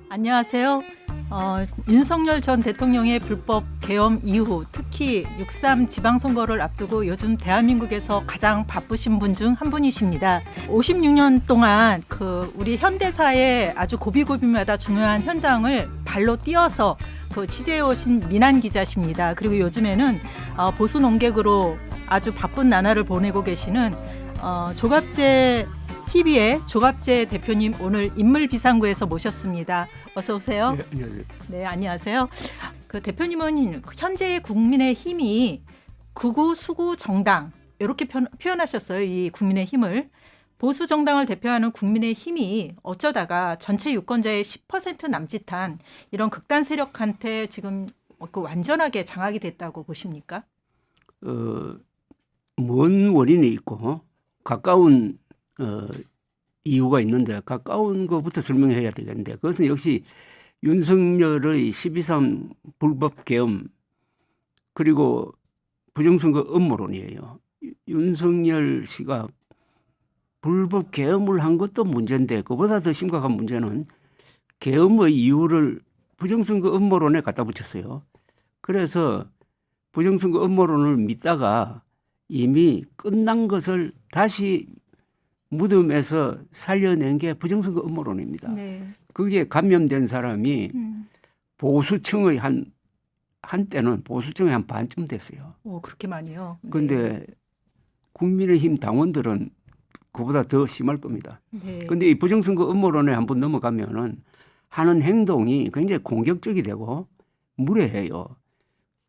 안녕하세요. 윤석열 전 대통령의 불법 계엄 이후 특히 6.3 지방선거를 앞두고 요즘 대한민국에서 가장 바쁘신 분 중 한 분이십니다. 56년 동안 우리 현대사의 아주 고비고비마다 중요한 현장을 발로 뛰어서 취재해 오신 민한 기자십니다. 그리고 요즘에는 보수 논객으로 아주 바쁜 나날을 보내고 계시는 조갑재 TV의 조갑재 대표님 오늘 인물비상구에서 모셨습니다. 어서 오세요. 네, 안녕하세요. 네, 안녕하세요. 대표님은 현재 국민의힘이 극우 수구 정당 이렇게 표현하셨어요. 이 국민의힘을 보수 정당을 대표하는 국민의힘이 어쩌다가 전체 유권자의 10% 남짓한 이런 극단 세력한테 지금 완전하게 장악이 됐다고 보십니까? 먼 원인이 있고 가까운 이유가 있는데 가까운 것부터 설명해야 되겠는데 그것은 역시 윤석열의 12.3 불법 계엄 그리고 부정선거 음모론이에요. 윤석열 씨가 불법 계엄을 한 것도 문제인데 그보다 더 심각한 문제는 계엄의 이유를 부정선거 음모론에 갖다 붙였어요. 그래서 부정선거 음모론을 믿다가 이미 끝난 것을 다시 무덤에서 살려낸 게 부정선거 음모론입니다. 네. 그게 감염된 사람이 보수층의 한때는 보수층의 한 반쯤 됐어요. 오, 그렇게 많이요? 그런데 국민의힘 당원들은 그보다 더 심할 겁니다. 그런데 이 부정선거 음모론에 한번 넘어가면은 하는 행동이 굉장히 공격적이 되고 무례해요.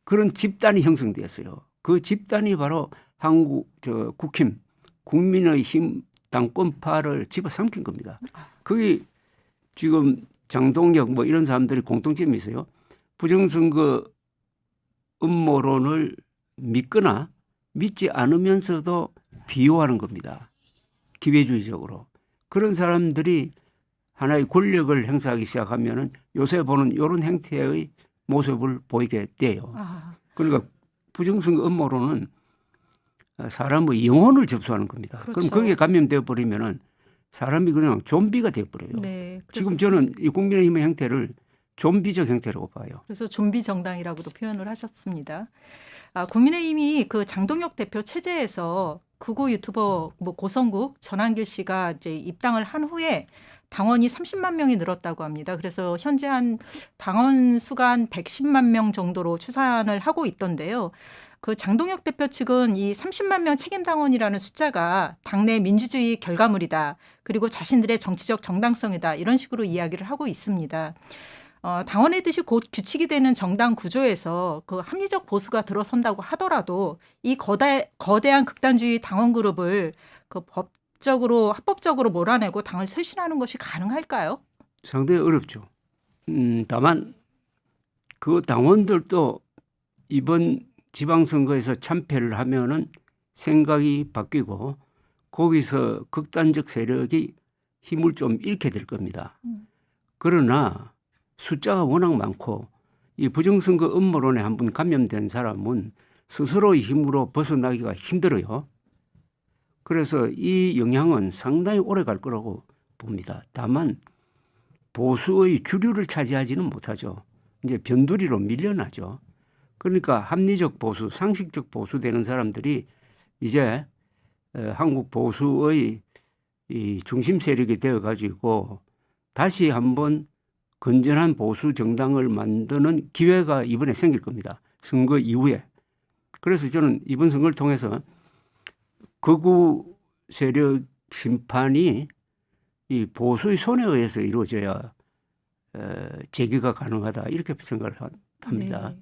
그런 집단이 형성됐어요. 그 집단이 바로 국힘, 국민의힘 당권파를 집어삼킨 겁니다. 그게 지금 장동혁 뭐 이런 사람들이 공통점이 있어요. 부정선거 음모론을 믿거나 믿지 않으면서도 비호하는 겁니다. 기회주의적으로. 그런 사람들이 하나의 권력을 행사하기 시작하면은 요새 보는 이런 형태의 모습을 보이게 돼요. 그러니까 부정선거 음모론은 사람의 영혼을 접수하는 겁니다. 그렇죠. 그럼 거기에 감염되어 버리면은 사람이 그냥 좀비가 되어 버려요. 네, 지금 저는 이 국민의힘의 형태를 좀비적 형태라고 봐요. 그래서 좀비 정당이라고도 표현을 하셨습니다. 국민의힘이 장동혁 대표 체제에서 극우 유튜버 고성국 전한길 씨가 이제 입당을 한 후에 당원이 30만 명이 늘었다고 합니다. 그래서 현재 한 당원 수가 한 110만 명 정도로 추산을 하고 있던데요. 장동혁 대표 측은 이 30만 명 책임 당원이라는 숫자가 당내 민주주의 결과물이다. 그리고 자신들의 정치적 정당성이다. 이런 식으로 이야기를 하고 있습니다. 당원의 뜻이 곧 규칙이 되는 정당 구조에서 합리적 보수가 들어선다고 하더라도 이 거대한 극단주의 당원 그룹을 합법적으로 몰아내고 당을 쇄신하는 것이 가능할까요? 상당히 어렵죠. 다만 그 당원들도 이번 지방선거에서 참패를 하면은 생각이 바뀌고 거기서 극단적 세력이 힘을 좀 잃게 될 겁니다. 그러나 숫자가 워낙 많고 이 부정선거 음모론에 한번 감염된 사람은 스스로의 힘으로 벗어나기가 힘들어요. 그래서 이 영향은 상당히 오래 갈 거라고 봅니다. 다만 보수의 주류를 차지하지는 못하죠. 이제 변두리로 밀려나죠. 그러니까 합리적 보수, 상식적 보수 되는 사람들이 이제 한국 보수의 이 중심 세력이 되어 가지고 다시 한번 건전한 보수 정당을 만드는 기회가 이번에 생길 겁니다. 선거 이후에. 그래서 저는 이번 선거를 통해서 극우 세력 심판이 이 보수의 손에 의해서 이루어져야 재개가 가능하다 이렇게 생각을 합니다. 네.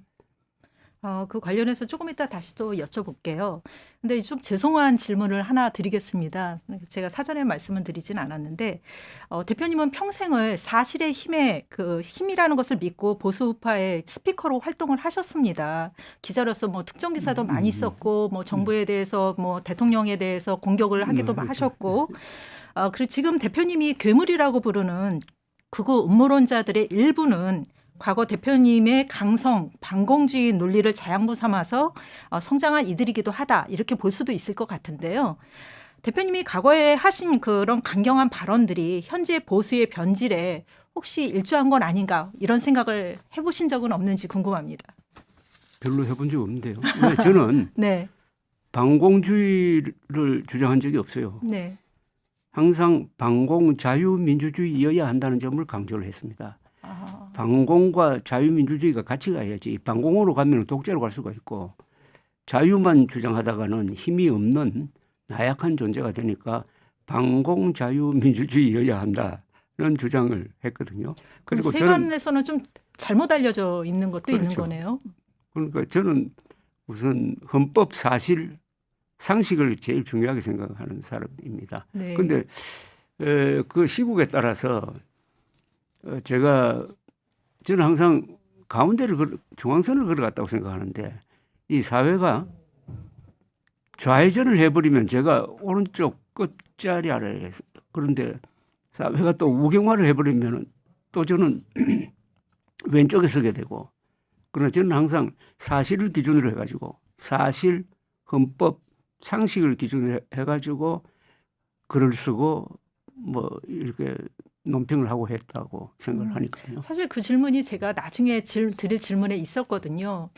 그 관련해서 조금 이따 다시 또 여쭤볼게요. 근데 좀 죄송한 질문을 하나 드리겠습니다. 제가 사전에 말씀은 드리진 않았는데 대표님은 평생을 사실의 힘이라는 것을 믿고 보수우파의 스피커로 활동을 하셨습니다. 기자로서 특종 기사도 많이 썼고 정부에 대해서 대통령에 대해서 공격을 하기도 하셨고 그리고 지금 대표님이 괴물이라고 부르는 극우 음모론자들의 일부는 과거 대표님의 강성, 반공주의 논리를 자양분 삼아서 성장한 이들이기도 하다. 이렇게 볼 수도 있을 것 같은데요. 대표님이 과거에 하신 그런 강경한 발언들이 현재 보수의 변질에 혹시 일조한 건 아닌가 이런 생각을 해보신 적은 없는지 궁금합니다. 별로 해본 적 없는데요. 왜 저는 네, 반공주의를 주장한 적이 없어요. 네, 항상 반공 자유민주주의여야 한다는 점을 강조를 했습니다. 아, 반공과 자유민주주의가 같이 가야지 반공으로 가면 독재로 갈 수가 있고 자유만 주장하다가는 힘이 없는 나약한 존재가 되니까 반공 자유민주주의여야 한다는 주장을 했거든요. 그럼 그리고 저는 세간에서는 좀 잘못 알려져 있는 것도 있는 그렇죠. 거네요. 그러니까 저는 우선 헌법 사실 상식을 제일 중요하게 생각하는 사람입니다. 네, 그런데 그 시국에 따라서 저는 항상 가운데를 중앙선을 걸어갔다고 생각하는데 이 사회가 좌회전을 해버리면 제가 오른쪽 끝자리 아래에 그런데 사회가 또 우경화를 해버리면 또 저는 왼쪽에 서게 되고 그러나 저는 항상 사실을 기준으로 해가지고 사실, 헌법, 상식을 기준으로 해가지고 글을 쓰고 뭐 이렇게 논평을 하고 했다고 생각을 하니까요. 사실 그 질문이 제가 나중에 드릴 질문에 있었거든요.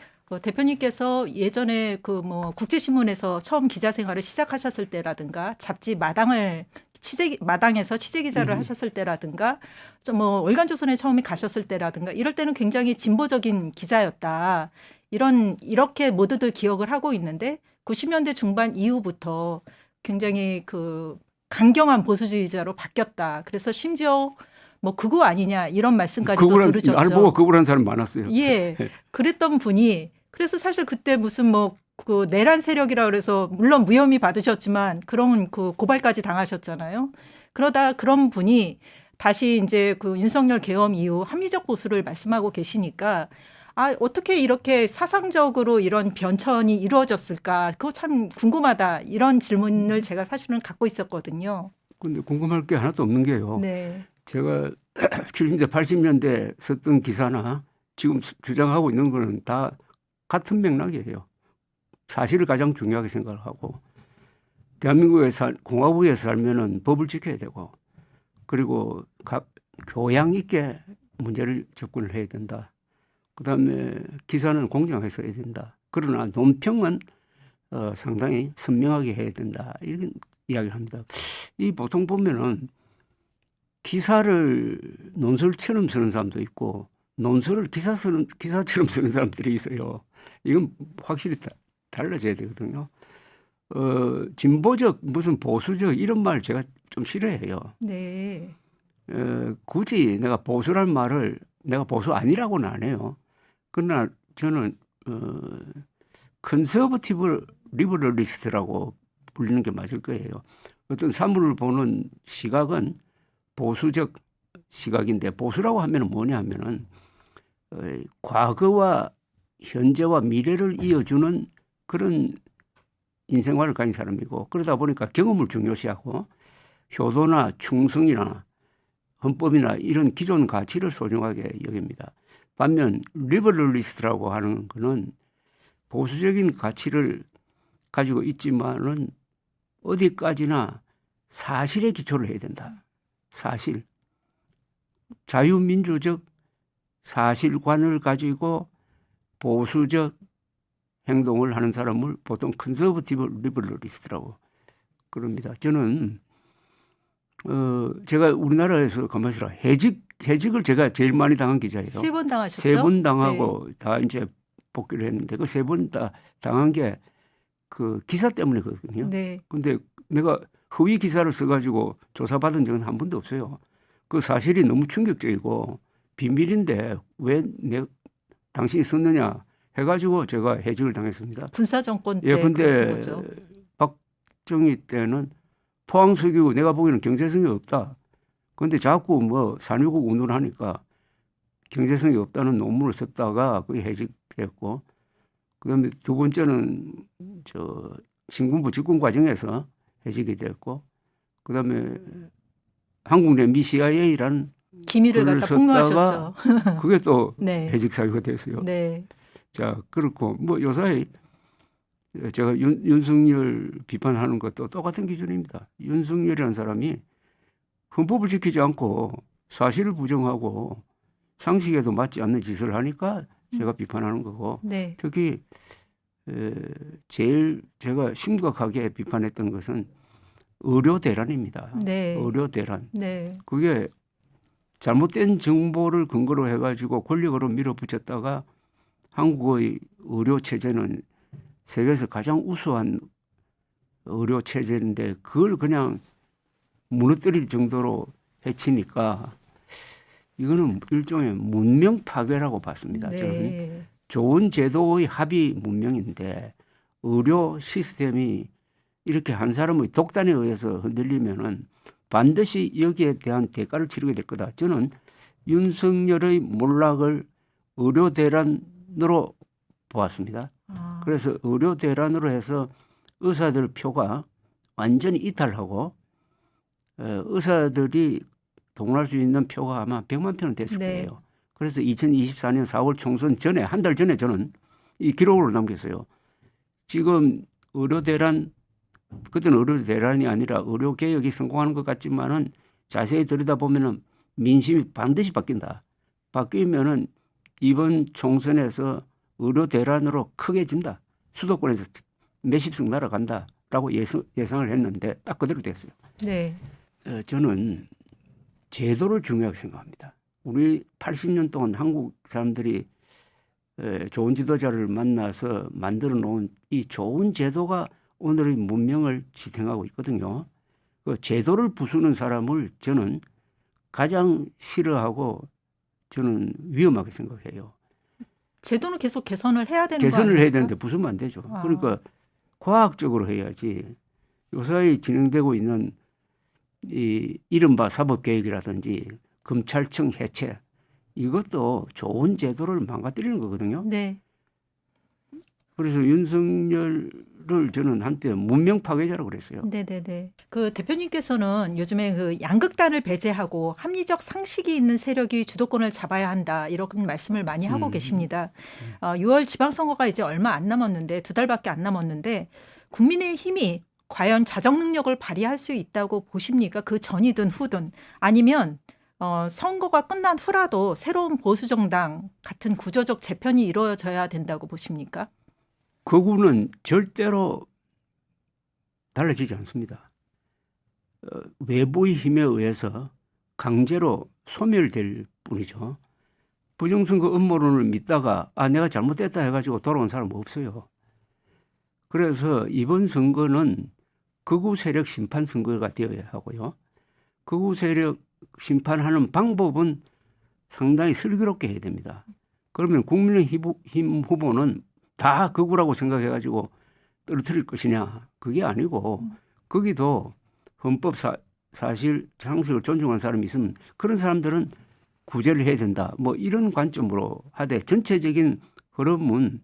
대표님께서 예전에 그 뭐 국제신문에서 처음 기자 생활을 시작하셨을 때라든가 잡지 마당에서 취재 기자를 하셨을 때라든가 좀 뭐 월간조선에 처음에 가셨을 때라든가 이럴 때는 굉장히 진보적인 기자였다. 이렇게 모두들 기억을 하고 있는데 90년대 중반 이후부터 굉장히 그 강경한 보수주의자로 바뀌었다. 그래서 심지어 뭐 극우 아니냐 이런 말씀까지도 들으셨죠. 나를 보고 거부한 사람 많았어요. 예, 그랬던 분이 그래서 사실 그때 무슨 뭐 그 내란 세력이라 그래서 물론 무혐의 받으셨지만 그런 그 고발까지 당하셨잖아요. 그러다 그런 분이 다시 이제 그 윤석열 계엄 이후 합리적 보수를 말씀하고 계시니까 아, 어떻게 이렇게 사상적으로 이런 변천이 이루어졌을까? 그거 참 궁금하다. 이런 질문을 제가 사실은 갖고 있었거든요. 근데 궁금할 게 하나도 없는 게요. 네. 제가 70년대, 80년대 썼던 기사나 지금 주장하고 있는 거는 다 같은 맥락이에요. 사실을 가장 중요하게 생각을 하고 공화국에 살면은 법을 지켜야 되고 그리고 교양 있게 문제를 접근을 해야 된다. 그다음에 기사는 공정하게 써야 된다. 그러나 논평은 상당히 선명하게 해야 된다. 이런 이야기를 합니다. 이 보통 보면은 기사를 논설처럼 쓰는 사람도 있고 논설을 기사처럼 쓰는 사람들이 있어요. 이건 확실히 달라져야 되거든요. 진보적 무슨 보수적 이런 말 제가 좀 싫어해요. 네. 굳이 내가 보수란 말을 내가 보수 아니라고는 안 해요. 그러나 저는 컨서버티브 리버럴리스트라고 불리는 게 맞을 거예요. 어떤 사물을 보는 시각은 보수적 시각인데 보수라고 하면 뭐냐 하면은 과거와 현재와 미래를 이어주는 그런 인생관을 가진 사람이고 그러다 보니까 경험을 중요시하고 효도나 충성이나 헌법이나 이런 기존 가치를 소중하게 여깁니다. 반면 리버럴리스트라고 하는 거는 보수적인 가치를 가지고 있지만은 어디까지나 사실에 기초를 해야 된다. 사실. 자유민주적 사실관을 가지고 보수적 행동을 하는 사람을 보통 컨서버티브 리버럴리스트라고 그럽니다. 저는 제가 우리나라에서 가만히 있어라 해직을 제가 제일 많이 당한 기자예요. 3번 당하셨죠? 3번 당하고 네. 다 이제 복귀를 했는데 그 3번 다 당한 게 그 기사 때문이거든요. 네. 근데 내가 허위 기사를 써가지고 조사받은 적은 한 번도 없어요. 그 사실이 너무 충격적이고 비밀인데 왜 당신이 썼느냐 해가지고 제가 해직을 당했습니다. 군사정권 때 예, 근데 그러신 거죠. 박정희 때는 포항수교 내가 보기에는 경제성이 없다. 그런데 자꾸 뭐 산유국 운운을 하니까 경제성이 없다는 논문을 썼다가 그게 해직됐고 그다음에 두 번째는 신군부 집권 과정에서 해직이 됐고 그다음에 한국 내미 CIA라는 기밀을 갖다 폭로하셨죠. 그게 또 네. 해직 사유가 됐어요. 네. 자 그렇고 뭐 요사이 제가 윤석열 비판하는 것도 똑같은 기준입니다. 윤석열이라는 사람이 헌법을 지키지 않고 사실을 부정하고 상식에도 맞지 않는 짓을 하니까 제가 비판하는 거고 네. 특히 제일 제가 심각하게 비판했던 것은 의료 대란입니다. 네. 의료 대란. 네. 그게 잘못된 정보를 근거로 해가지고 권력으로 밀어붙였다가 한국의 의료 체제는 세계에서 가장 우수한 의료 체제인데 그걸 그냥 무너뜨릴 정도로 해치니까 이거는 일종의 문명 파괴라고 봤습니다. 저는 네. 좋은 제도의 합의 문명인데 의료 시스템이 이렇게 한 사람의 독단에 의해서 흔들리면은 반드시 여기에 대한 대가를 치르게 될 거다. 저는 윤석열의 몰락을 의료 대란으로 보았습니다. 아, 그래서 의료 대란으로 해서 의사들 표가 완전히 이탈하고 의사들이 동원할 수 있는 표가 아마 100만 표는 됐을 네. 거예요. 그래서 2024년 4월 총선 전에 한 달 전에 저는 이 기록을 남겼어요. 지금 의료 대란 그때는 의료 대란이 아니라 의료 개혁이 성공하는 것 같지만은 자세히 들여다보면은 민심이 반드시 바뀐다. 바뀌면은 이번 총선에서 의료 대란으로 크게 진다. 수도권에서 몇십 석 날아간다라고 예상을 했는데 딱 그대로 됐어요. 네. 저는 제도를 중요하게 생각합니다. 우리 80년 동안 한국 사람들이 좋은 지도자를 만나서 만들어 놓은 이 좋은 제도가 오늘의 문명을 지탱하고 있거든요. 그 제도를 부수는 사람을 저는 가장 싫어하고 저는 위험하게 생각해요. 제도는 계속 개선을 해야 되는 거 개선을 아닙니까? 해야 되는데 부수면 안 되죠. 아. 그러니까 과학적으로 해야지. 요사이 진행되고 있는 이 이른바 사법개혁이라든지 검찰청 해체 이것도 좋은 제도를 망가뜨리는 거거든요. 네. 그래서 윤석열을 저는 한때 문명 파괴자라고 그랬어요. 네네네. 그 대표님께서는 요즘에 그 양극단을 배제하고 합리적 상식이 있는 세력이 주도권을 잡아야 한다 이런 말씀을 많이 하고 계십니다. 6월 지방선거가 이제 얼마 안 남았는데 2달밖에 안 남았는데 국민의힘이 과연 자정 능력을 발휘할 수 있다고 보십니까? 그 전이든 후든 아니면 선거가 끝난 후라도 새로운 보수정당 같은 구조적 재편이 이루어져야 된다고 보십니까? 거구는 절대로 달라지지 않습니다. 외부의 힘에 의해서 강제로 소멸될 뿐이죠. 부정선거 음모론을 믿다가 내가 잘못됐다 해가지고 돌아온 사람 없어요. 그래서 이번 선거는 극우 세력 심판 선거가 되어야 하고요. 극우 세력 심판하는 방법은 상당히 슬기롭게 해야 됩니다. 그러면 국민의힘 후보는 다 극우라고 생각해가지고 떨어뜨릴 것이냐? 그게 아니고 거기도 헌법 사실 상식을 존중하는 사람이 있으면 그런 사람들은 구제를 해야 된다. 뭐 이런 관점으로 하되 전체적인 흐름은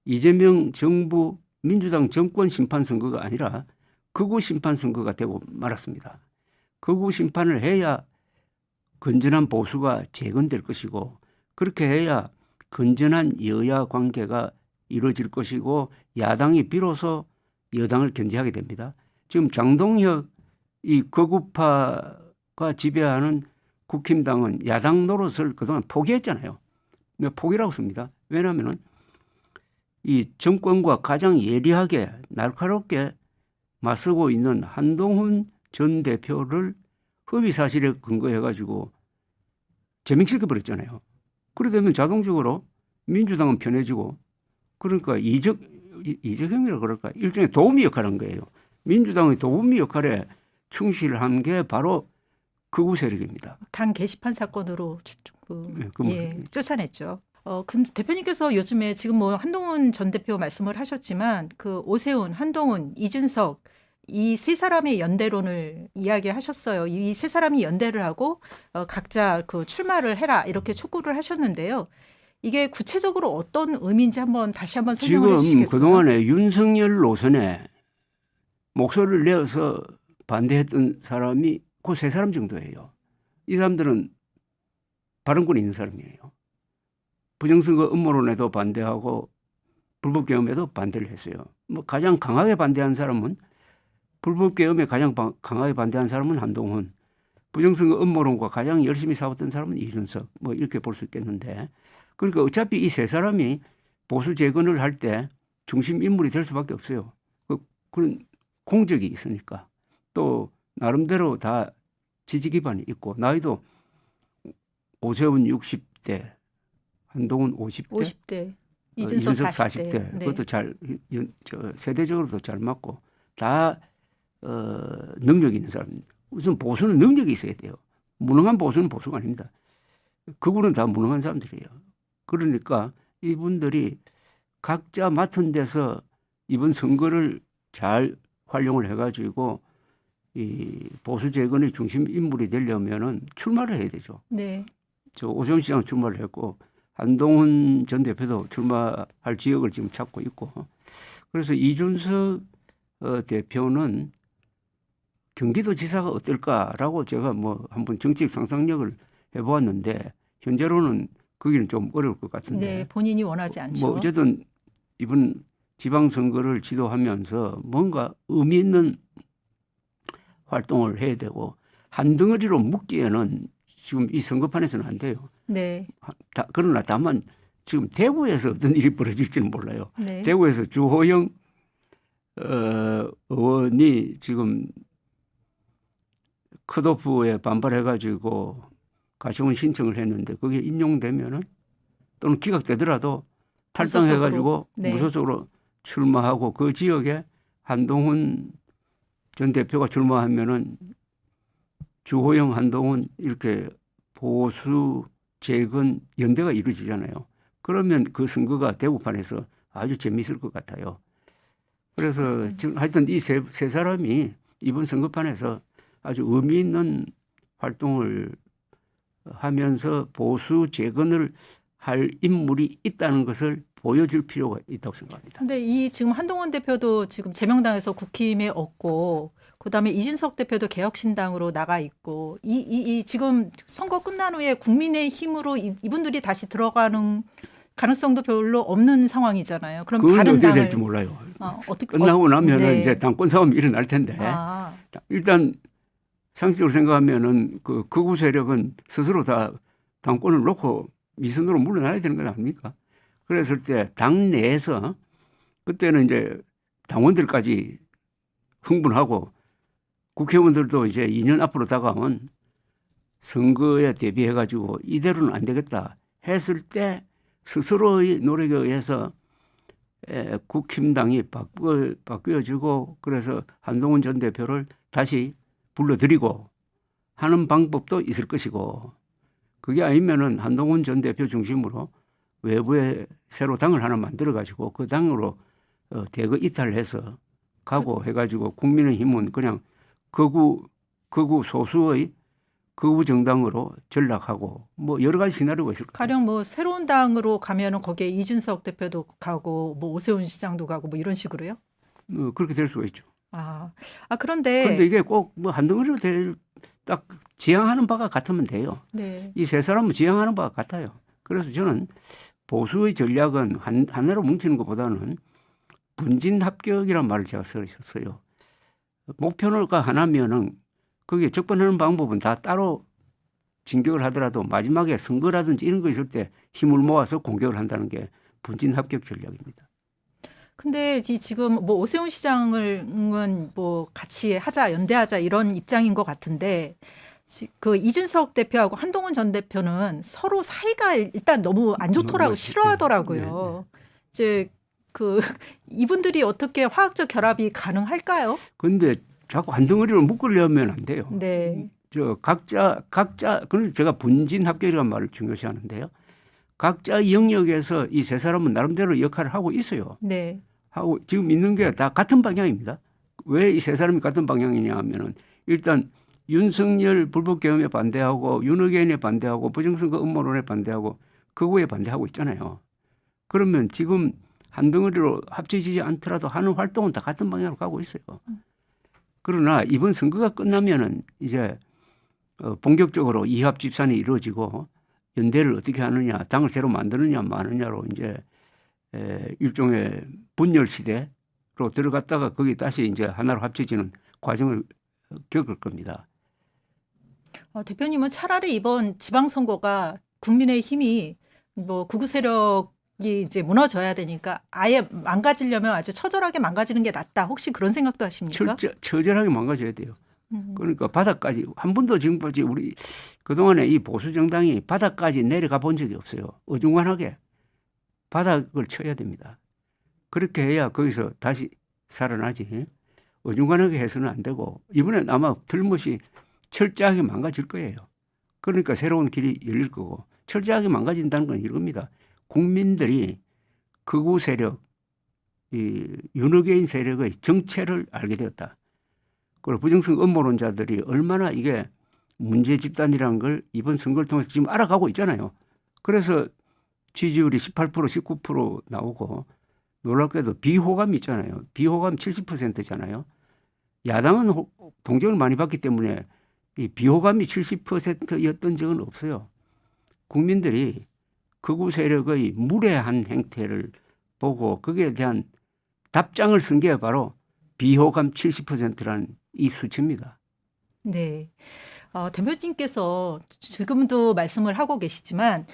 이재명 정부 민주당 정권 심판 선거가 아니라 극우 심판 선거가 되고 말았습니다. 극우 심판을 해야 건전한 보수가 재건될 것이고 그렇게 해야 건전한 여야 관계가 이루어질 것이고 야당이 비로소 여당을 견제하게 됩니다. 지금 장동혁 이 극우파가 지배하는 국힘당은 야당 노릇을 그동안 포기했잖아요. 포기라고 씁니다. 왜냐하면 이 정권과 가장 예리하게 날카롭게 맞서고 있는 한동훈 전 대표를 허위 사실에 근거해가지고 제명시켜 버렸잖아요. 그러다 보면 자동적으로 민주당은 편해지고 그러니까 이재경이라 그럴까 일종의 도우미 역할을 한 거예요. 민주당의 도우미 역할에 충실한 게 바로 극우 세력입니다. 당 게시판 사건으로 네, 쫓아냈죠. 근데 대표님께서 요즘에 지금 뭐 한동훈 전 대표 말씀을 하셨지만 그 오세훈, 한동훈, 이준석 이 세 사람의 연대론을 이야기하셨어요. 이 세 사람이 연대를 하고 각자 그 출마를 해라 이렇게 촉구를 하셨는데요. 이게 구체적으로 어떤 의미인지 다시 한번 설명을 지금 해주시겠어요? 그동안에 윤석열 노선에 목소리를 내어서 반대했던 사람이 그 세 사람 정도예요. 이 사람들은 발언권이 있는 사람이에요. 부정선거 음모론에도 반대하고 불법계엄에도 반대를 했어요. 뭐 가장 강하게 반대한 사람은 불법계엄에 가장 강하게 반대한 사람은 한동훈, 부정선거 음모론과 가장 열심히 싸웠던 사람은 이준석 뭐 이렇게 볼 수 있겠는데 그러니까 어차피 이 세 사람이 보수 재건을 할 때 중심 인물이 될 수밖에 없어요. 그런 공적이 있으니까 또 나름대로 다 지지 기반이 있고 나이도 오세훈 60대, 한동훈 50대, 50대, 이준석 40대. 네. 그것도 세대적으로도 잘 맞고 다 능력이 있는 사람입니다. 우선 보수는 능력이 있어야 돼요. 무능한 보수는 보수가 아닙니다. 그분은 다 무능한 사람들이에요. 그러니까 이분들이 각자 맡은 데서 이번 선거를 잘 활용을 해가지고 이 보수 재건의 중심 인물이 되려면은 출마를 해야 되죠. 네. 저 오세훈 시장 출마를 했고 한동훈 전 대표도 출마할 지역을 지금 찾고 있고 그래서 이준석 대표는 경기도지사가 어떨까라고 제가 뭐 한번 정책 상상력을 해보았는데 현재로는 거기는 좀 어려울 것 같은데. 네, 본인이 원하지 않죠. 뭐 어쨌든 이번 지방선거를 지도하면서 뭔가 의미 있는 활동을 해야 되고 한 덩어리로 묶기에는 지금 이 선거판에서는 안 돼요. 네. 그러나 다만 지금 대구에서 어떤 일이 벌어질지는 몰라요. 네. 대구에서 주호영 의원이 지금 컷오프에 반발해가지고 가처분 신청을 했는데 그게 인용되면은 또는 기각되더라도 탈당해가지고 네. 무소속으로 출마하고 그 지역에 한동훈 전 대표가 출마하면은 주호영, 한동훈 이렇게 보수 재건 연대가 이루어지잖아요. 그러면 그 선거가 대구판에서 아주 재미있을 것 같아요. 그래서 지금 하여튼 이 세 사람이 이번 선거판에서 아주 의미 있는 활동을 하면서 보수 재건을 할 인물이 있다는 것을 보여줄 필요가 있다고 생각합니다. 근데 이 지금 한동훈 대표도 지금 제명당에서 국힘에 없고 그다음에 이준석 대표도 개혁신당으로 나가 있고 이 지금 선거 끝난 후에 국민의힘으로 이분들이 다시 들어가는 가능성도 별로 없는 상황이잖아요. 그럼 그건 다른 어떻게 당을 될지 몰라요. 어떻게 끝나고 나면은 네. 이제 당권 싸움이 일어날 텐데 일단 상식적으로 생각하면은 그 극우 세력은 스스로 다 당권을 놓고 미선으로 물러나야 되는 건 아닙니까? 그랬을 때 당 내에서 그때는 이제 당원들까지 흥분하고 국회의원들도 이제 2년 앞으로 다가온 선거에 대비해 가지고 이대로는 안 되겠다 했을 때 스스로의 노력에 의해서 국힘당이 바뀌어지고 그래서 한동훈 전 대표를 다시 불러들이고 하는 방법도 있을 것이고 그게 아니면은 한동훈 전 대표 중심으로 외부에 새로 당을 하나 만들어 가지고 그 당으로 대거 이탈해서 가고 해가지고 국민의힘은 그냥 극우 소수의 극우 정당으로 전락하고 뭐 여러 가지 시나리오가 있을 거예요. 가령 뭐 새로운 당으로 가면은 거기에 이준석 대표도 가고 뭐 오세훈 시장도 가고 뭐 이런 식으로요? 그렇게 될 수가 있죠. 그런데 이게 꼭 뭐 한 덩어리로 딱 지향하는 바가 같으면 돼요. 네. 이 세 사람은 지향하는 바가 같아요. 그래서 저는 보수의 전략은 하나로 뭉치는 것보다는 분진 합격이란 말을 제가 썼어요. 목표가 하나면은 거기에 접근하는 방법은 다 따로 진격을 하더라도 마지막에 선거라든지 이런 거 있을 때 힘을 모아서 공격을 한다는 게 분진 합격 전략입니다. 근데 지금 뭐 오세훈 시장은 뭐 같이 하자, 연대하자 이런 입장인 것 같은데 그 이준석 대표하고 한동훈 전 대표는 서로 사이가 일단 너무 안 좋더라고 싫어하더라고요. 네. 이제 그 이분들이 어떻게 화학적 결합이 가능할까요? 그런데 자꾸 한 덩어리로 묶으려면 안 돼요. 네. 각자 그래서 제가 분진 합격이라는 말을 중요시하는데요. 각자 영역에서 이 세 사람은 나름대로 역할을 하고 있어요. 네. 하고 지금 있는 게 다 같은 방향입니다. 왜 이 세 사람이 같은 방향이냐 하면은 일단 윤석열 불법 계엄에 반대하고 윤핵관에 반대하고 부정선거 음모론에 반대하고 극우에 반대하고 있잖아요. 그러면 지금 한 덩어리로 합쳐지지 않더라도 하는 활동은 다 같은 방향으로 가고 있어요. 그러나 이번 선거가 끝나면은 이제 본격적으로 이합 집산이 이루어지고 연대를 어떻게 하느냐, 당을 새로 만드느냐 마느냐로 이제 일종의 분열 시대로 들어갔다가 거기 다시 이제 하나로 합쳐지는 과정을 겪을 겁니다. 대표님은 차라리 이번 지방선거가 국민의힘이 뭐 극우 세력이 이제 무너져야 되니까 아예 망가지려면 아주 처절하게 망가지는 게 낫다. 혹시 그런 생각도 하십니까? 처절하게 망가져야 돼요. 음. 그러니까 바닥까지 한 번도 지금까지 우리 그동안에 이 보수 정당이 바닥까지 내려가 본 적이 없어요. 어중간하게 바닥을 쳐야 됩니다. 그렇게 해야 거기서 다시 살아나지. 어중간하게 해서는 안 되고 이번엔 아마 틀림없이 철저하게 망가질 거예요. 그러니까 새로운 길이 열릴 거고 철저하게 망가진다는 건 이겁니다. 국민들이 극우 세력, 이 윤호개인 세력의 정체를 알게 되었다. 그리고 부정성 음모론자들이 얼마나 이게 문제 집단이라는 걸 이번 선거를 통해서 지금 알아가고 있잖아요. 그래서 지지율이 18%, 19% 나오고 놀랍게도 비호감이 있잖아요. 비호감 70%잖아요. 야당은 동정을 많이 받기 때문에 이 비호감이 70%였던 적은 없어요. 국민들이 극우 세력의 무례한 행태를 보고 거기에 대한 답장을 쓴 게 바로 비호감 70%라는 이 수치입니다. 네. 대표님께서 지금도 말씀을 하고 계시지만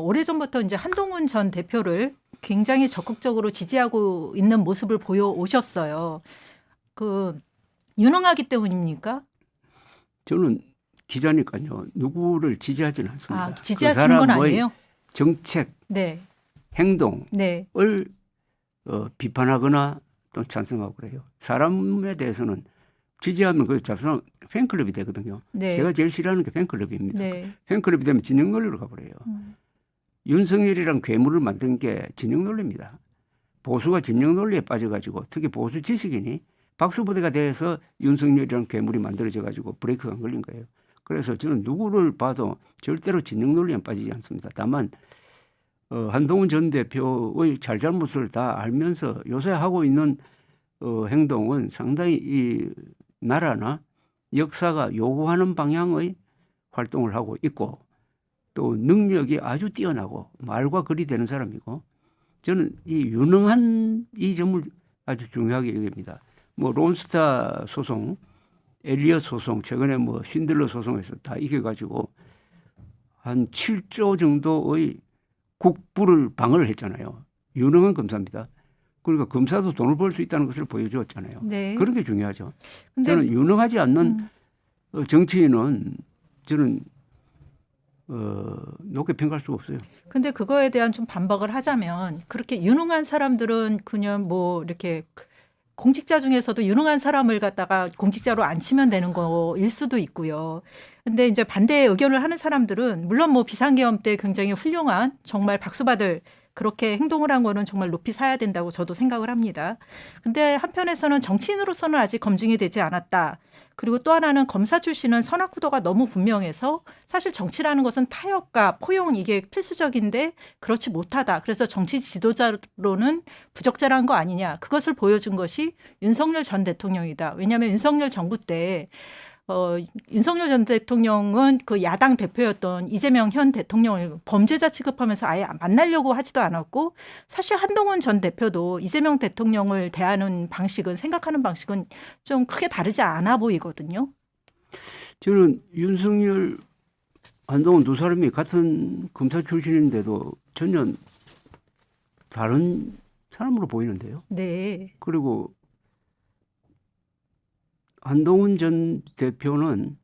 오래전부터 이제 한동훈 전 대표를 굉장히 적극적으로 지지하고 있는 모습을 보여 오셨어요. 유능하기 때문입니까? 저는 기자니까요. 누구를 지지하지는 않습니다. 지지하시는 건 아니에요? 정책, 네. 행동을 네. 비판하거나 또 찬성하고 그래요. 사람에 대해서는 지지하면 그 사람 팬클럽이 되거든요. 네. 제가 제일 싫어하는 게 팬클럽입니다. 네. 팬클럽이 되면 진영 논리로 가버려요. 윤석열이랑 괴물을 만든 게 진영 논리입니다. 보수가 진영 논리에 빠져가지고 특히 보수 지식인이 박수부대가 돼서 윤석열이랑 괴물이 만들어져가지고 브레이크가 안 걸린 거예요. 그래서 저는 누구를 봐도 절대로 진영 논리에 빠지지 않습니다. 다만 한동훈 전 대표의 잘잘못을 다 알면서 요새 하고 있는 행동은 상당히 이 나라나 역사가 요구하는 방향의 활동을 하고 있고 또 능력이 아주 뛰어나고 말과 글이 되는 사람이고 저는 이 유능한 이 점을 아주 중요하게 여깁니다. 뭐 론스타 소송, 엘리엇 소송, 최근에 뭐 쉰들러 소송에서 다 이겨가지고 한 7조 정도의 국부를 방어를 했잖아요. 유능한 검사입니다. 그러니까 검사도 돈을 벌 수 있다는 것을 보여주었잖아요. 네. 그런 게 중요하죠. 근데 저는 유능하지 않는 정치인은 저는 높게 평가할 수가 없어요. 근데 그거에 대한 좀 반박을 하자면 그렇게 유능한 사람들은 그냥 뭐 이렇게 공직자 중에서도 유능한 사람을 갖다가 공직자로 앉히면 되는 거일 수도 있고요. 근데 이제 반대 의견을 하는 사람들은 물론 뭐 비상계엄 때 굉장히 훌륭한 정말 박수받을 그렇게 행동을 한 거는 정말 높이 사야 된다고 저도 생각을 합니다. 근데 한편에서는 정치인으로서는 아직 검증이 되지 않았다. 그리고 또 하나는 검사 출신은 선악구도가 너무 분명해서 사실 정치라는 것은 타협과 포용 이게 필수적인데 그렇지 못하다. 그래서 정치 지도자로는 부적절한 거 아니냐. 그것을 보여준 것이 윤석열 전 대통령이다. 왜냐하면 윤석열 정부 때 윤석열 전 대통령은 그 야당 대표였던 이재명 현 대통령을 범죄자 취급하면서 아예 만나려고 하지도 않았고 사실 한동훈 전 대표도 이재명 대통령을 대하는 방식은 생각하는 방식은 좀 크게 다르지 않아 보이거든요. 저는 윤석열, 한동훈 두 사람이 같은 검사 출신인데도 전혀 다른 사람으로 보이는데요. 네. 그리고 한동훈 전 대표는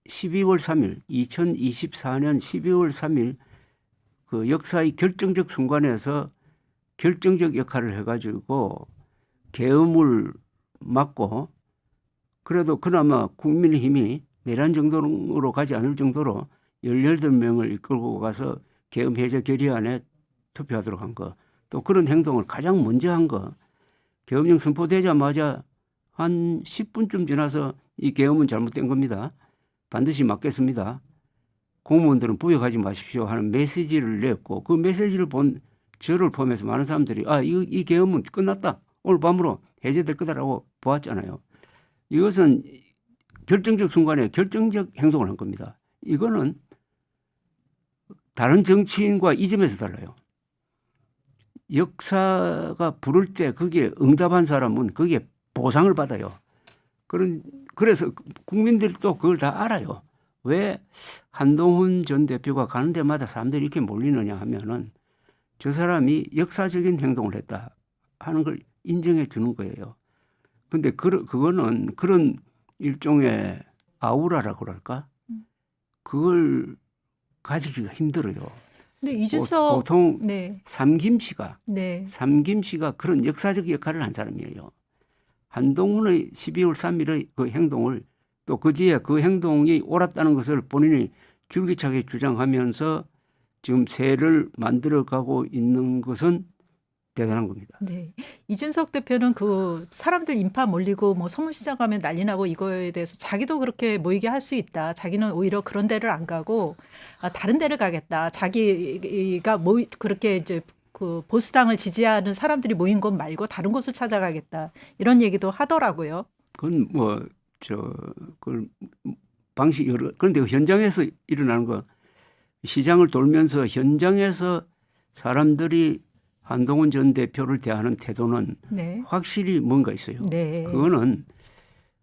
12월 3일, 2024년 12월 3일 그 역사의 결정적 순간에서 결정적 역할을 해가지고 계엄을 막고 그래도 그나마 국민의힘이 내란 정도로 가지 않을 정도로 18명을 이끌고 가서 계엄 해제 결의안에 투표하도록 한 거, 또 그런 행동을 가장 먼저 한 거, 계엄령 선포되자마자 한 10분쯤 지나서 이 계엄은 잘못된 겁니다. 반드시 막겠습니다. 공무원들은 부역하지 마십시오 하는 메시지를 냈고 그 메시지를 본 저를 포함해서 많은 사람들이 이 계엄은 끝났다. 오늘 밤으로 해제될 거다라고 보았잖아요. 이것은 결정적 순간에 결정적 행동을 한 겁니다. 이거는 다른 정치인과 이 점에서 달라요. 역사가 부를 때 거기에 응답한 사람은 거기에 보상을 받아요. 그래서 국민들도 그걸 다 알아요. 왜 한동훈 전 대표가 가는 데마다 사람들이 이렇게 몰리느냐 하면은 저 사람이 역사적인 행동을 했다 하는 걸 인정해 주는 거예요. 근데 그거는 그런 일종의 아우라라고 그럴까? 그걸 가지기가 힘들어요. 근데 이준석 보통 네. 삼김씨가 네. 그런 역사적 역할을 한 사람이에요. 한동훈의 12월 3일의 그 행동을 또 그 뒤에 그 행동이 옳았다는 것을 본인이 줄기차게 주장하면서 지금 새를 만들어가고 있는 것은 대단한 겁니다. 네. 이준석 대표는 그 사람들 인파 몰리고 뭐 서문시장 가면 난리 나고 이거에 대해서 자기도 그렇게 모이게 할 수 있다. 자기는 오히려 그런 데를 안 가고 다른 데를 가겠다. 자기가 그렇게 이제 그 보수당을 지지하는 사람들이 모인 곳 말고 다른 곳을 찾아가겠다. 이런 얘기도 하더라고요. 그건 그 방식 그런데 그 현장에서 일어나는 거 시장을 돌면서 현장에서 사람들이 한동훈 전 대표를 대하는 태도는 네. 확실히 뭔가 있어요. 네. 그거는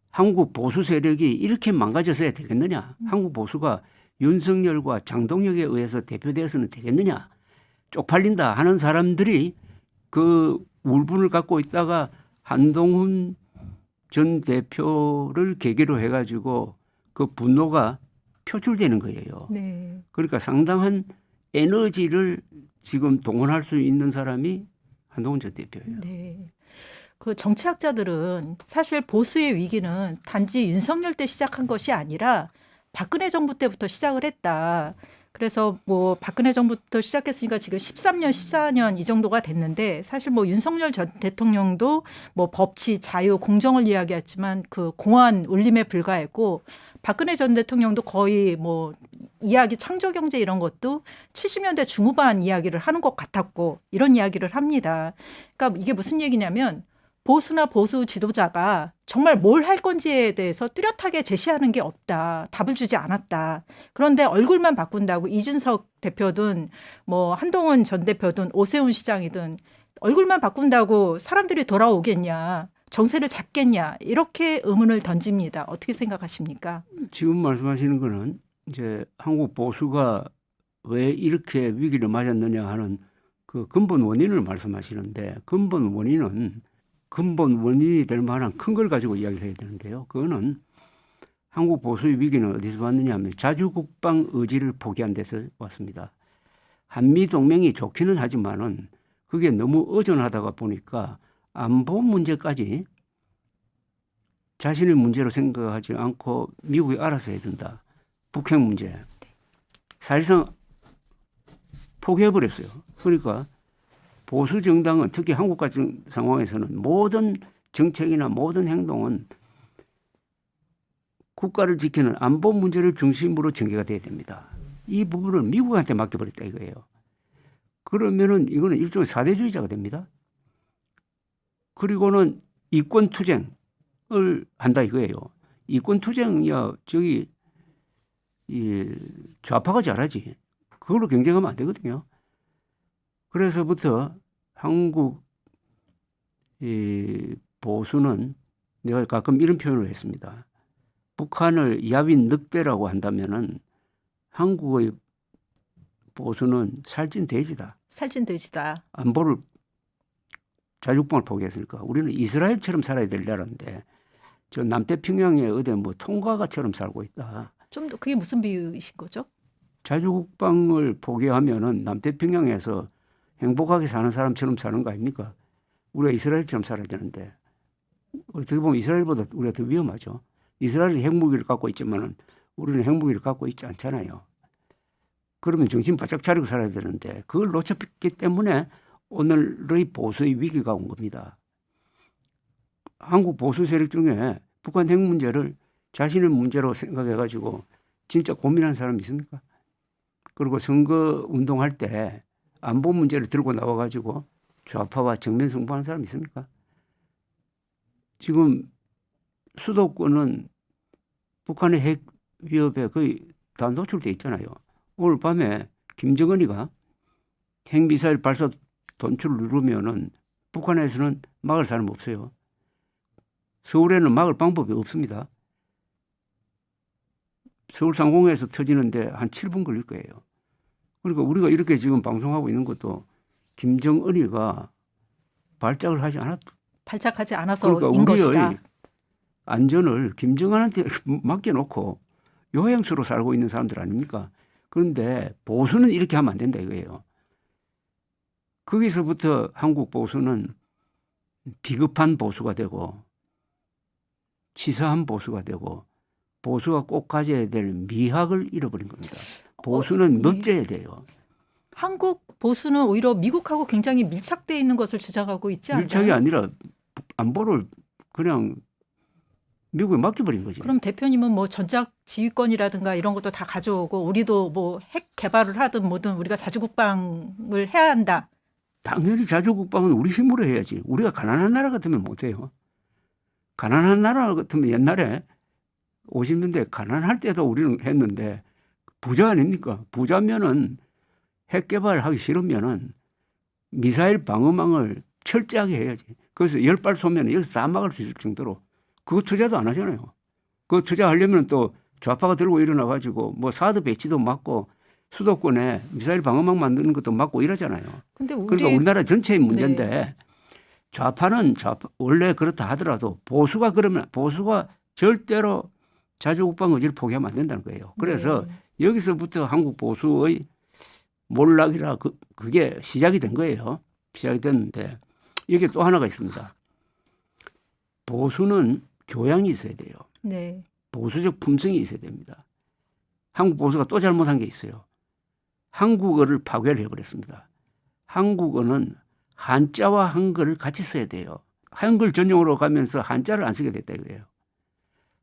한국 보수 세력이 이렇게 망가져서야 되겠느냐. 한국 보수가 윤석열과 장동혁에 의해서 대표되어서는 되겠느냐. 쪽팔린다 하는 사람들이 그 울분을 갖고 있다가 한동훈 전 대표를 계기로 해가지고 그 분노가 표출되는 거예요. 네. 그러니까 상당한 에너지를 지금 동원할 수 있는 사람이 한동훈 전 대표예요. 네. 그 정치학자들은 사실 보수의 위기는 단지 윤석열 때 시작한 것이 아니라 박근혜 정부 때부터 시작을 했다. 그래서 뭐 박근혜 정부부터 시작했으니까 지금 13년, 14년 이 정도가 됐는데 사실 뭐 윤석열 전 대통령도 뭐 법치, 자유, 공정을 이야기했지만 그 공안 울림에 불과했고 박근혜 전 대통령도 거의 뭐 이야기 창조 경제 이런 것도 70년대 중후반 이야기를 하는 것 같았고 이런 이야기를 합니다. 그러니까 이게 무슨 얘기냐면 보수나 보수 지도자가 정말 뭘 할 건지에 대해서 뚜렷하게 제시하는 게 없다. 답을 주지 않았다. 그런데 얼굴만 바꾼다고 이준석 대표든 뭐 한동훈 전 대표든 오세훈 시장이든 얼굴만 바꾼다고 사람들이 돌아오겠냐. 정세를 잡겠냐. 이렇게 의문을 던집니다. 어떻게 생각하십니까? 지금 말씀하시는 거는 이제 한국 보수가 왜 이렇게 위기를 맞았느냐 하는 그 근본 원인을 말씀하시는데 근본 원인이 될 만한 큰 걸 가지고 이야기를 해야 되는데요. 그거는 한국 보수의 위기는 어디서 왔느냐 하면 자주국방 의지를 포기한 데서 왔습니다. 한미동맹이 좋기는 하지만은 그게 너무 의존하다가 보니까 안보 문제까지 자신의 문제로 생각하지 않고 미국이 알아서 해야 된다. 북핵 문제. 사실상 포기해버렸어요. 그러니까 보수 정당은 특히 한국 같은 상황에서는 모든 정책이나 모든 행동은 국가를 지키는 안보 문제를 중심으로 전개가 돼야 됩니다. 이 부분을 미국한테 맡겨버렸다 이거예요. 그러면은 이거는 일종의 사대주의자가 됩니다. 그리고는 이권 투쟁을 한다 이거예요. 이권 투쟁이야 저기 이 좌파가 잘하지. 그걸로 경쟁하면 안 되거든요. 그래서부터 한국 이 보수는 내가 가끔 이런 표현을 했습니다. 북한을 야윈 늑대라고 한다면은 한국의 보수는 살찐 돼지다. 살찐 돼지다. 안보를 자주국방을 포기했으니까 우리는 이스라엘처럼 살아야 될 나라인데 저 남태평양에 어디 뭐 통과가처럼 살고 있다. 좀 더 그게 무슨 비유이신 거죠? 자주국방을 포기하면은 남태평양에서 행복하게 사는 사람처럼 사는 거 아닙니까? 우리가 이스라엘처럼 살아야 되는데 어떻게 보면 이스라엘보다 우리가 더 위험하죠. 이스라엘이 핵무기를 갖고 있지만은 우리는 핵무기를 갖고 있지 않잖아요. 그러면 정신 바짝 차리고 살아야 되는데 그걸 놓쳤기 때문에 오늘의 보수의 위기가 온 겁니다. 한국 보수 세력 중에 북한 핵 문제를 자신의 문제로 생각해가지고 진짜 고민한 사람이 있습니까? 그리고 선거 운동할 때 안보 문제를 들고 나와가지고 좌파와 정면 승부하는 사람이 있습니까? 지금 수도권은 북한의 핵 위협에 거의 다 노출돼 있잖아요. 오늘 밤에 김정은이가 핵미사일 발사 돈줄을 누르면은 북한에서는 막을 사람 없어요. 서울에는 막을 방법이 없습니다. 서울 상공에서 터지는데 한 7분 걸릴 거예요. 그러니까 우리가 이렇게 지금 방송하고 있는 것도 김정은이가 발작을 하지 않았다. 발작하지 않아서인 그러니까 것이다. 우리의 안전을 김정은한테 맡겨놓고 요행수로 살고 있는 사람들 아닙니까? 그런데 보수는 이렇게 하면 안 된다 이거예요. 거기서부터 한국 보수는 비겁한 보수가 되고 치사한 보수가 되고 보수가 꼭 가져야 될 미학을 잃어버린 겁니다. 보수는 멋져야 돼요. 한국 보수는 오히려 미국하고 굉장히 밀착되어 있는 것을 주장하고 있지 않나요? 밀착이 아니라 안보를 그냥 미국에 맡겨버린 거지. 그럼 대표님은 뭐 전작 지휘권이라든가 이런 것도 다 가져오고 우리도 뭐 핵 개발을 하든 뭐든 우리가 자주국방을 해야 한다. 당연히 자주국방은 우리 힘으로 해야지. 우리가 가난한 나라 같으면 못해요. 가난한 나라 같으면 옛날에 50년대 가난할 때도 우리는 했는데 부자 아닙니까? 부자면은 핵 개발하기 싫으면은 미사일 방어망을 철저하게 해야지. 그래서 10발 쏘면 여기서 다 막을 수 있을 정도로 그거 투자도 안 하잖아요. 그거 투자하려면 또 좌파가 들고 일어나가지고 뭐 사드 배치도 막고 수도권에 미사일 방어망 만드는 것도 막고 이러잖아요. 근데 그러니까 우리나라 전체의 문제인데 좌파는 원래 그렇다 하더라도 보수가 그러면 보수가 절대로 자주국방 의지를 포기하면 안 된다는 거예요. 그래서 여기서부터 한국 보수의 몰락이라 그게 시작이 된 거예요. 시작이 됐는데 여기 또 하나가 있습니다. 보수는 교양이 있어야 돼요. 네. 보수적 품성이 있어야 됩니다. 한국 보수가 또 잘못한 게 있어요. 한국어를 파괴를 해버렸습니다. 한국어는 한자와 한글을 같이 써야 돼요. 한글 전용으로 가면서 한자를 안 쓰게 됐다 이거예요.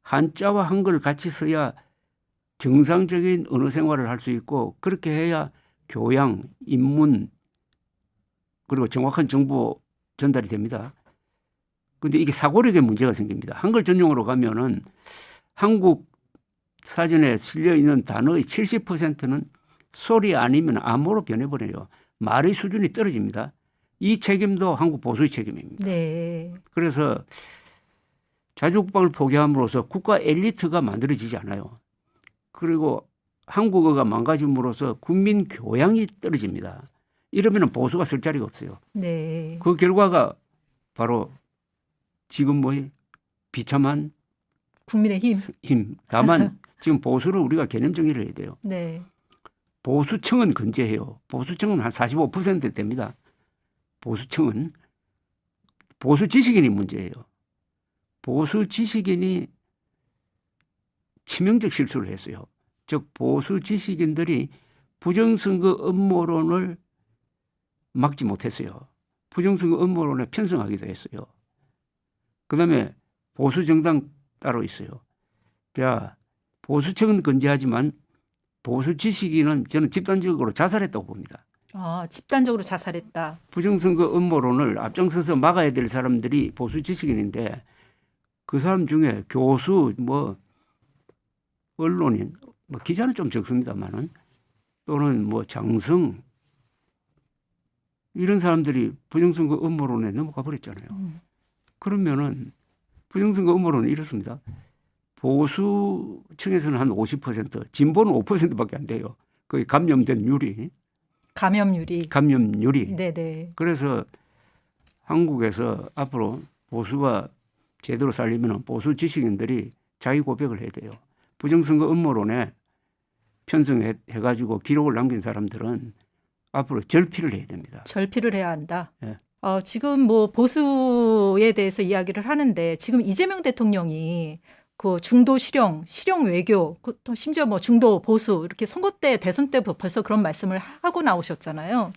한자와 한글을 같이 써야 정상적인 언어 생활을 할 수 있고 그렇게 해야 교양, 인문 그리고 정확한 정보 전달이 됩니다. 그런데 이게 사고력에 문제가 생깁니다. 한글 전용으로 가면은 한국 사전에 실려 있는 단어의 70%는 소리 아니면 암호로 변해버려요. 말의 수준이 떨어집니다. 이 책임도 한국 보수의 책임입니다. 네. 그래서 자주국방을 포기함으로써 국가 엘리트가 만들어지지 않아요. 그리고 한국어가 망가짐으로써 국민 교양이 떨어집니다. 이러면 보수가 쓸 자리가 없어요. 네. 그 결과가 바로 지금 비참한 국민의힘. 힘. 다만 지금 보수를 우리가 개념 정의를 해야 돼요. 네. 보수층은 건재해요. 보수층은 한 45% 됩니다. 보수층은 보수 지식인이 문제예요. 보수 지식인이 치명적 실수를 했어요. 즉 보수 지식인들이 부정선거 음모론을 막지 못했어요. 부정선거 음모론에 편성하기도 했어요. 그다음에 보수 정당 따로 있어요. 자, 보수층은 건재하지만 보수 지식인은 저는 집단적으로 자살했다고 봅니다. 아, 집단적으로 자살했다. 부정선거 음모론을 앞장서서 막아야 될 사람들이 보수 지식인인데 그 사람 중에 교수, 언론인, 기자는 좀 적습니다만은 또는 장성 이런 사람들이 부정선거 음모론에 넘어가 버렸잖아요. 그러면은 부정선거 음모론은 이렇습니다. 보수층에서는 한 50%, 진보는 5%밖에 안 돼요. 거의 감염률이. 네네. 그래서 한국에서 앞으로 보수가 제대로 살리면 보수 지식인들이 자기 고백을 해야 돼요. 부정선거 음모론에 편성해가지고 기록을 남긴 사람들은 앞으로 절피를 해야 됩니다. 절피를 해야 한다. 네. 지금 보수에 대해서 이야기를 하는데 지금 이재명 대통령이 그 중도 실용 외교, 또 심지어 중도 보수 이렇게 선거 때 대선 때 벌써 그런 말씀을 하고 나오셨잖아요.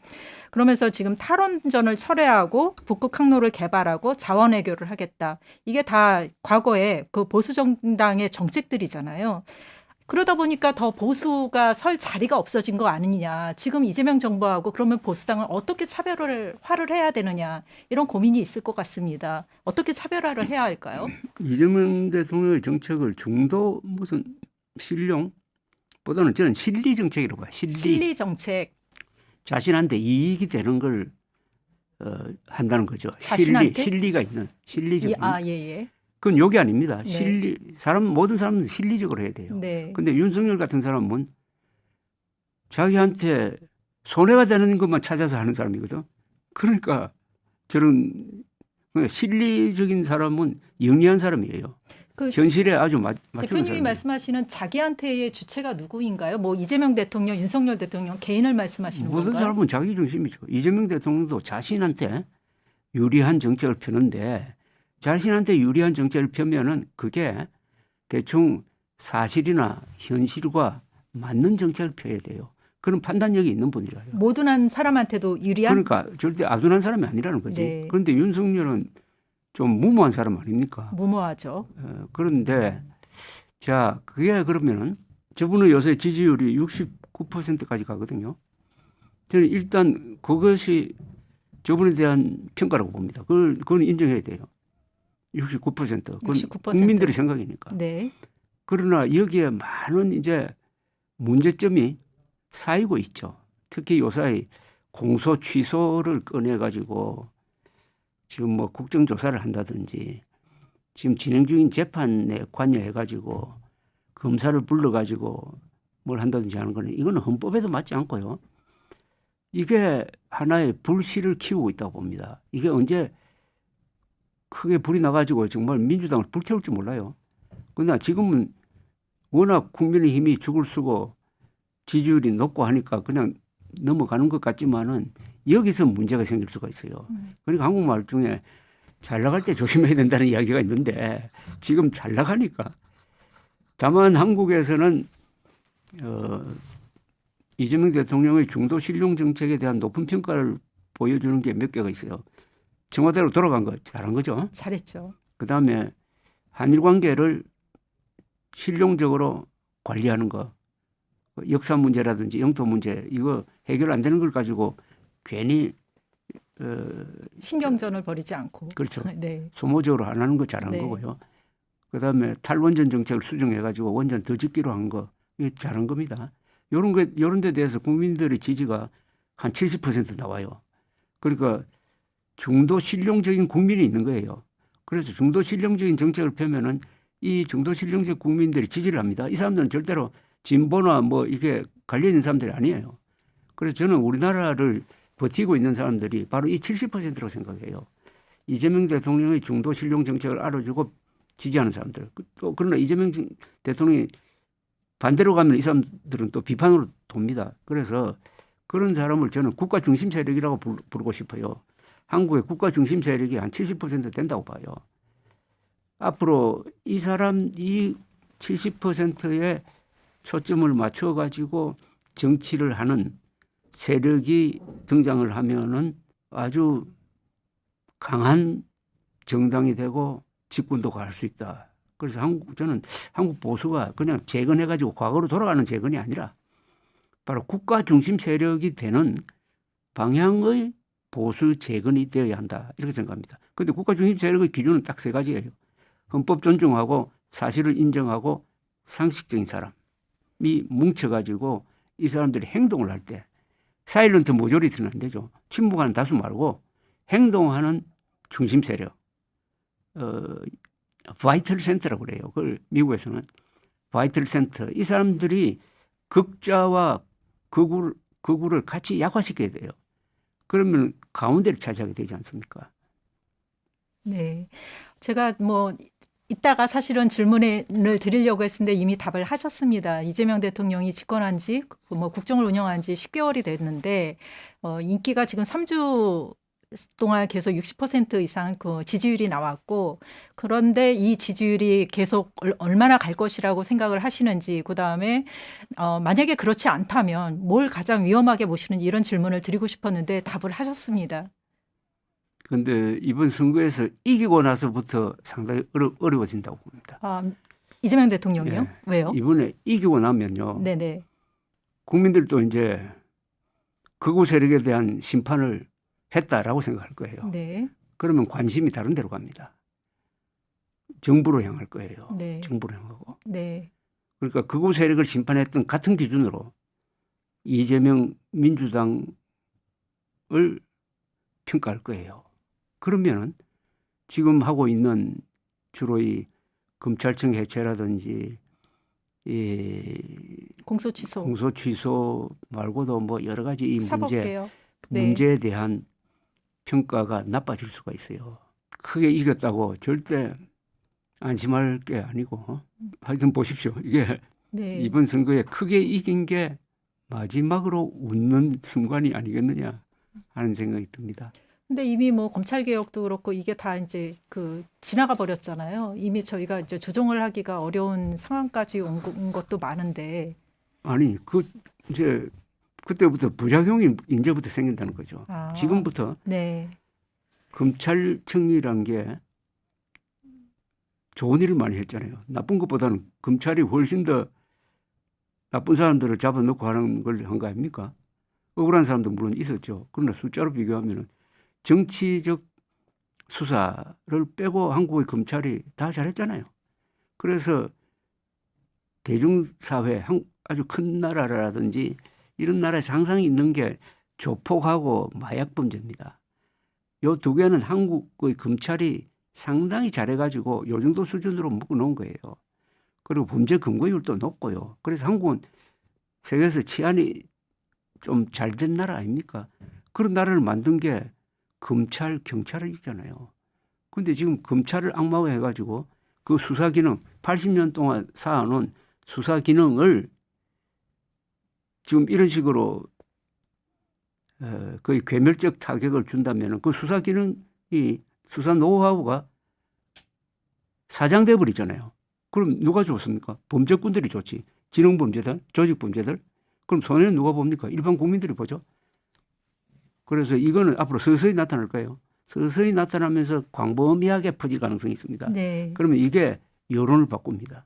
그러면서 지금 탈원전을 철회하고 북극 항로를 개발하고 자원 외교를 하겠다. 이게 다 과거에 그 보수 정당의 정책들이잖아요. 그러다 보니까 더 보수가 설 자리가 없어진 거 아니냐. 지금 이재명 정부하고 그러면 보수당을 어떻게 차별화를 해야 되느냐. 이런 고민이 있을 것 같습니다. 어떻게 차별화를 해야 할까요? 이재명 대통령의 정책을 중도 실용보다는 저는 실리 정책이라고 봐요. 실리 정책. 자신한테 이익이 되는 걸 한다는 거죠. 자신한테? 실리가 있는 실리적인. 예. 그건 욕이 아닙니다. 네. 모든 사람은 실리적으로 해야 돼요. 네. 근데 윤석열 같은 사람은 자기한테 손해가 되는 것만 찾아서 하는 사람이거든. 그러니까 저런 실리적인 사람은 영리한 사람이에요. 그 현실에 아주 맞추는 대표님이 사람이에요. 말씀하시는 자기한테의 주체가 누구인가요? 뭐 이재명 대통령, 윤석열 대통령 개인을 말씀하시는 모든 건가요? 사람은 자기 중심이죠. 이재명 대통령도 자신한테 유리한 정책을 펴는데 자신한테 유리한 정책을 펴면은 그게 대충 사실이나 현실과 맞는 정책을 펴야 돼요. 그런 판단력이 있는 분이라요. 모든 한 사람한테도 유리한? 그러니까 절대 아둔한 사람이 아니라는 거지. 네. 그런데 윤석열은 좀 무모한 사람 아닙니까? 무모하죠. 그런데 자, 그게 그러면은 저분은 요새 지지율이 69%까지 가거든요. 저는 일단 그것이 저분에 대한 평가라고 봅니다. 그건 인정해야 돼요. 69%. 그건 69%. 국민들의 생각이니까. 네. 그러나 여기에 많은 이제 문제점이 쌓이고 있죠. 특히 요사이 공소 취소를 꺼내 가지고 지금 뭐 국정조사를 한다든지 지금 진행 중인 재판에 관여해 가지고 검사를 불러 가지고 뭘 한다든지 하는 거는 이거는 헌법에도 맞지 않고요. 이게 하나의 불씨를 키우고 있다고 봅니다. 이게 언제 크게 불이 나가지고 정말 민주당을 불태울지 몰라요. 그러나 지금은 워낙 국민의힘이 죽을 쓰고 지지율이 높고 하니까 그냥 넘어가는 것 같지만은 여기서 문제가 생길 수가 있어요. 그러니까 한국말 중에 잘 나갈 때 조심해야 된다는 이야기가 있는데 지금 잘 나가니까. 다만 한국에서는 이재명 대통령의 중도 신용 정책에 대한 높은 평가를 보여주는 게 몇 개가 있어요. 청와대로 돌아간 거 잘한 거죠. 잘했죠. 그다음에 한일 관계를 실용적으로 관리하는 거. 역사 문제라든지 영토 문제 이거 해결 안 되는 걸 가지고 괜히 신경전을 벌이지 않고. 그렇죠. 네. 소모적으로 안 하는 거 잘한 네. 거고요. 그다음에 탈원전 정책을 수정해 가지고 원전 더 짓기로 한 거 이게 잘한 겁니다. 요런 데 대해서 국민들의 지지가 한 70% 나와요. 그러니까 중도 신용적인 국민이 있는 거예요. 그래서 중도 신용적인 정책을 펴면은 이 중도 신용적 국민들이 지지를 합니다. 이 사람들은 절대로 진보나 뭐 이게 관련 있는 사람들이 아니에요. 그래서 저는 우리나라를 버티고 있는 사람들이 바로 이 70%라고 생각해요. 이재명 대통령의 중도 신용 정책을 알아주고 지지하는 사람들. 또 그러나 이재명 대통령이 반대로 가면 이 사람들은 또 비판으로 돕니다. 그래서 그런 사람을 저는 국가 중심 세력이라고 부르고 싶어요. 한국의 국가 중심 세력이 한 70% 된다고 봐요. 앞으로 이 70%의 초점을 맞춰 가지고 정치를 하는 세력이 등장을 하면은 아주 강한 정당이 되고 집권도 갈 수 있다. 그래서 저는 한국 보수가 그냥 재건해 가지고 과거로 돌아가는 재건이 아니라 바로 국가 중심 세력이 되는 방향의 보수 재건이 되어야 한다. 이렇게 생각합니다. 그런데 국가 중심 세력의 기준은 딱 세 가지예요. 헌법 존중하고 사실을 인정하고 상식적인 사람이 뭉쳐가지고 이 사람들이 행동을 할 때 사일런트 모조리티는 안 되죠. 침묵하는 다수 말고 행동하는 중심 세력. 바이털 센터라고 그래요. 그걸 미국에서는 바이털 센터. 이 사람들이 극좌와 극우를 같이 약화시켜야 돼요. 그러면 가운데를 차지하게 되지 않습니까? 네. 제가 뭐 이따가 사실은 질문을 드리려고 했는데 이미 답을 하셨습니다. 이재명 대통령이 집권한 지, 뭐 국정을 운영한 지 10개월이 됐는데, 인기가 지금 3주 동안 계속 60% 이상 그 지지율이 나왔고, 그런데 이 지지율이 계속 얼마나 갈 것이라고 생각을 하시는지, 그 다음에, 만약에 그렇지 않다면 뭘 가장 위험하게 보시는지 이런 질문을 드리고 싶었는데 답을 하셨습니다. 그런데 이번 선거에서 이기고 나서부터 상당히 어려워진다고 봅니다. 이재명 대통령이요? 예. 왜요? 이번에 이기고 나면요. 네네. 국민들도 이제 극우 세력에 대한 심판을 했다라고 생각할 거예요. 네. 그러면 관심이 다른 데로 갑니다. 정부로 향할 거예요. 네. 정부로 향하고. 네. 그러니까 극우 세력을 심판했던 같은 기준으로 이재명 민주당을 평가할 거예요. 그러면은 지금 하고 있는 주로 이 검찰청 해체라든지 이 공소 취소, 공소 취소 말고도 뭐 여러 가지 이 사법개혁. 네. 문제에 대한 평가가 나빠질 수가 있어요. 크게 이겼다고 절대 안심할 게 아니고 하여튼 보십시오. 이게 네. 이번 선거에 크게 이긴 게 마지막으로 웃는 순간이 아니겠느냐 하는 생각이 듭니다. 근데 이미 뭐 검찰 개혁도 그렇고 이게 다 이제 그 지나가 버렸잖아요. 이미 저희가 이제 조정을 하기가 어려운 상황까지 온 것도 많은데. 아니 이제 그때부터 부작용이 이제부터 생긴다는 거죠. 아, 지금부터 네. 검찰청이란 게 좋은 일을 많이 했잖아요. 나쁜 것보다는 검찰이 훨씬 더 나쁜 사람들을 잡아놓고 하는 걸 한 거 아닙니까? 억울한 사람도 물론 있었죠. 그러나 숫자로 비교하면 정치적 수사를 빼고 한국의 검찰이 다 잘했잖아요. 그래서 대중사회, 아주 큰 나라라든지 이런 나라에서 항상 있는 게 조폭하고 마약범죄입니다. 요 두 개는 한국의 검찰이 상당히 잘해가지고 요 정도 수준으로 묶어놓은 거예요. 그리고 범죄 검거율도 높고요. 그래서 한국은 세계에서 치안이 좀 잘된 나라 아닙니까? 그런 나라를 만든 게 검찰, 경찰이잖아요. 그런데 지금 검찰을 악마화해가지고 그 수사 기능, 80년 동안 쌓아놓은 수사 기능을 지금 이런 식으로 거의 괴멸적 타격을 준다면 그 수사 기능이 수사 노하우가 사장돼 버리잖아요. 그럼 누가 좋습니까? 범죄꾼들이 좋지. 지능범죄들, 조직범죄들. 그럼 손해는 누가 봅니까? 일반 국민들이 보죠. 그래서 이거는 앞으로 서서히 나타날 거예요. 서서히 나타나면서 광범위하게 퍼질 가능성이 있습니다. 네. 그러면 이게 여론을 바꿉니다.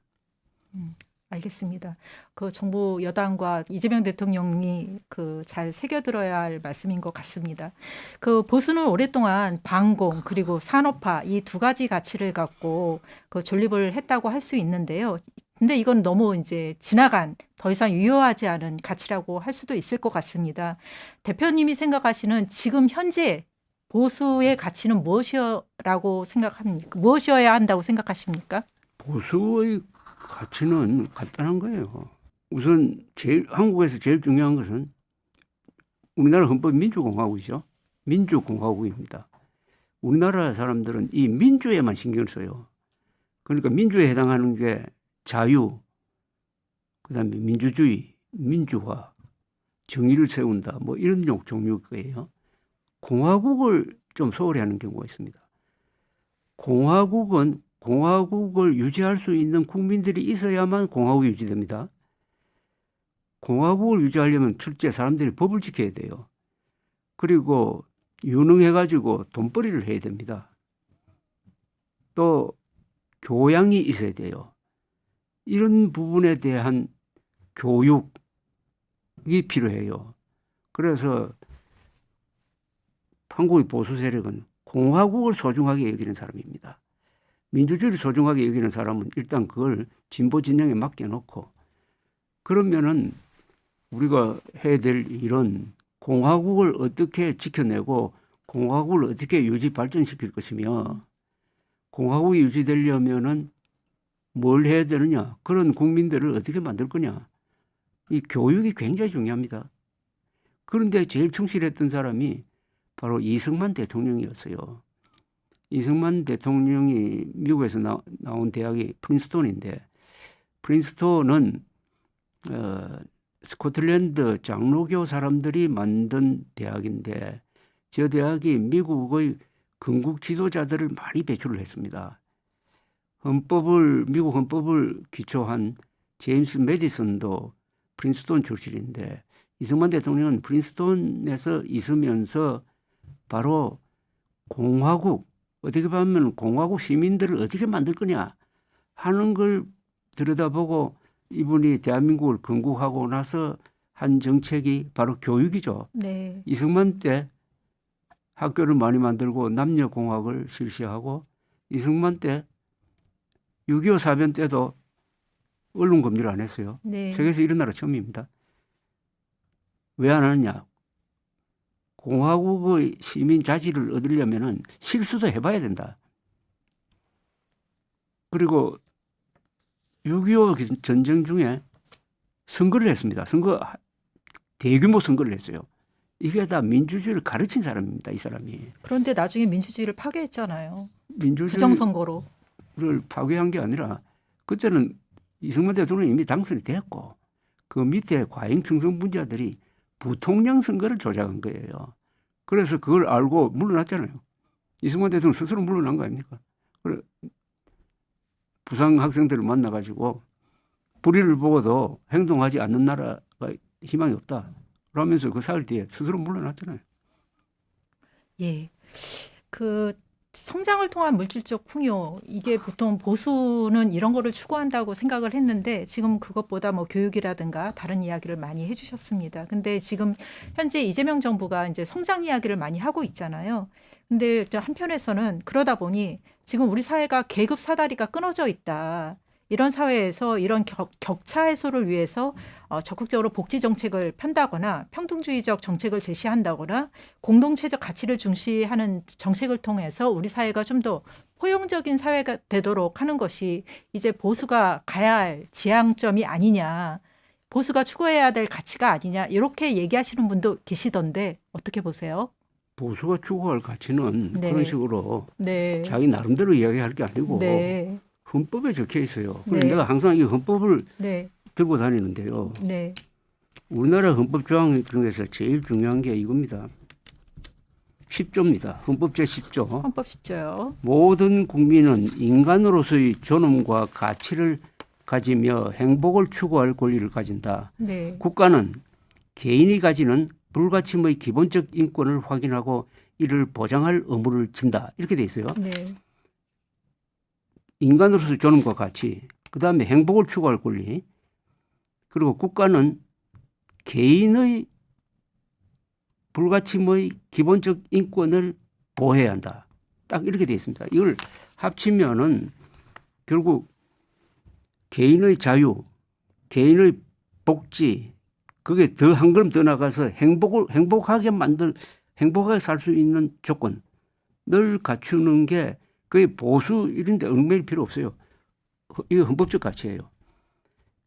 알겠습니다. 그 정부 여당과 이재명 대통령이 그 잘 새겨들어야 할 말씀인 것 같습니다. 그 보수는 오랫동안 반공 그리고 산업화 이 두 가지 가치를 갖고 그 존립을 했다고 할 수 있는데요. 근데 이건 너무 이제 지나간 더 이상 유효하지 않은 가치라고 할 수도 있을 것 같습니다. 대표님이 생각하시는 지금 현재 보수의 가치는 무엇이라고 생각합니까? 무엇이어야 한다고 생각하십니까? 보수의 가치는 간단한 거예요. 우선 한국에서 제일 중요한 것은 우리나라 헌법 민주공화국이죠. 민주공화국입니다. 우리나라 사람들은 이 민주에만 신경을 써요. 그러니까 민주에 해당하는 게 자유, 그다음에 민주주의, 민주화, 정의를 세운다. 뭐 이런 종류일 거예요. 공화국을 좀 소홀히 하는 경우가 있습니다. 공화국을 유지할 수 있는 국민들이 있어야만 공화국이 유지됩니다. 공화국을 유지하려면 첫째 사람들이 법을 지켜야 돼요. 그리고 유능해가지고 돈벌이를 해야 됩니다. 또 교양이 있어야 돼요. 이런 부분에 대한 교육이 필요해요. 그래서 한국의 보수 세력은 공화국을 소중하게 여기는 사람입니다. 민주주의를 소중하게 여기는 사람은 일단 그걸 진보 진영에 맡겨놓고 그러면은 우리가 해야 될 일은 공화국을 어떻게 지켜내고 공화국을 어떻게 유지 발전시킬 것이며 공화국이 유지되려면은 뭘 해야 되느냐 그런 국민들을 어떻게 만들 거냐 이 교육이 굉장히 중요합니다. 그런데 제일 충실했던 사람이 바로 이승만 대통령이었어요. 이승만 대통령이 미국에서 나온 대학이 프린스톤인데 프린스톤은 스코틀랜드 장로교 사람들이 만든 대학인데 저 대학이 미국의 건국 지도자들을 많이 배출을 했습니다. 미국 헌법을 기초한 제임스 메디슨도 프린스톤 출신인데 이승만 대통령은 프린스톤에서 있으면서 바로 공화국 어떻게 보면 공화국 시민들을 어떻게 만들 거냐 하는 걸 들여다보고 이분이 대한민국을 건국하고 나서 한 정책이 바로 교육이죠. 네. 이승만 때 학교를 많이 만들고 남녀공학을 실시하고 이승만 때 6.25 사변 때도 언론 검열을 안 했어요. 네. 세계에서 이런 나라 처음입니다. 왜 안 하느냐. 공화국의 시민 자질을 얻으려면 실수도 해봐야 된다. 그리고 6.25 전쟁 중에 선거를 했습니다. 대규모 선거를 했어요. 이게 다 민주주의를 가르친 사람입니다. 이 사람이. 그런데 나중에 민주주의를 파괴했잖아요. 민주주의를 부정선거로. 파괴한 게 아니라 그때는 이승만 대통령이 이미 당선이 됐고 그 밑에 과잉 충성분자들이 부통령 선거를 조작한 거예요. 그래서 그걸 알고 물러났잖아요. 이승만 대통령 스스로 물러난 거 아닙니까? 그래 부상 학생들을 만나가지고 불의를 보고도 행동하지 않는 나라가 희망이 없다. 그러면서 그 사흘 뒤에 스스로 물러났잖아요. 예. 그 성장을 통한 물질적 풍요, 이게 보통 보수는 이런 거를 추구한다고 생각을 했는데 지금 그것보다 뭐 교육이라든가 다른 이야기를 많이 해주셨습니다. 근데 지금 현재 이재명 정부가 이제 성장 이야기를 많이 하고 있잖아요. 근데 저 한편에서는 그러다 보니 지금 우리 사회가 계급 사다리가 끊어져 있다. 이런 사회에서 이런 격차 해소를 위해서 적극적으로 복지 정책을 편다거나 평등주의적 정책을 제시한다거나 공동체적 가치를 중시하는 정책을 통해서 우리 사회가 좀 더 포용적인 사회가 되도록 하는 것이 이제 보수가 가야 할 지향점이 아니냐, 보수가 추구해야 될 가치가 아니냐, 이렇게 얘기하시는 분도 계시던데 어떻게 보세요? 보수가 추구할 가치는 네. 그런 식으로 네. 자기 나름대로 이야기할 게 아니고 네. 헌법에 적혀 있어요. 그래서 네. 내가 항상 이 헌법을 네. 들고 다니는데요. 네. 우리나라 헌법 조항 중에서 제일 중요한 게 이겁니다. 10조입니다. 헌법 제10조. 헌법 10조요. 모든 국민은 인간으로서의 존엄과 가치를 가지며 행복을 추구할 권리를 가진다. 네. 국가는 개인이 가지는 불가침의 기본적 인권을 확인하고 이를 보장할 의무를 진다. 이렇게 돼 있어요. 네. 인간으로서 존엄과 가치, 그다음에 행복을 추구할 권리, 그리고 국가는 개인의 불가침의 기본적 인권을 보호해야 한다. 딱 이렇게 되어 있습니다. 이걸 합치면은 결국 개인의 자유, 개인의 복지, 그게 더 한 걸음 더 나가서 행복하게 살 수 있는 조건을 갖추는 게 그게 보수 이런 데 얽매일 필요 없어요. 이게 헌법적 가치예요.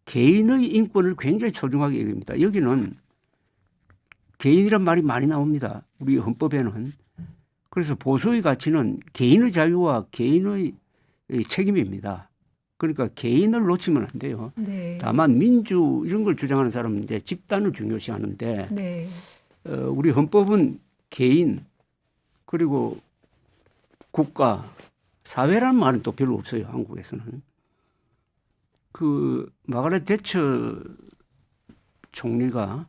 개인의 인권을 굉장히 소중하게 여깁니다. 여기는 개인이란 말이 많이 나옵니다. 우리 헌법에는. 그래서 보수의 가치는 개인의 자유와 개인의 책임입니다. 그러니까 개인을 놓치면 안 돼요. 네. 다만 민주 이런 걸 주장하는 사람은 이제 집단을 중요시하는데 네. 우리 헌법은 개인 그리고 국가, 사회라는 말은 또 별로 없어요. 한국에서는. 그 마가렛 대처 총리가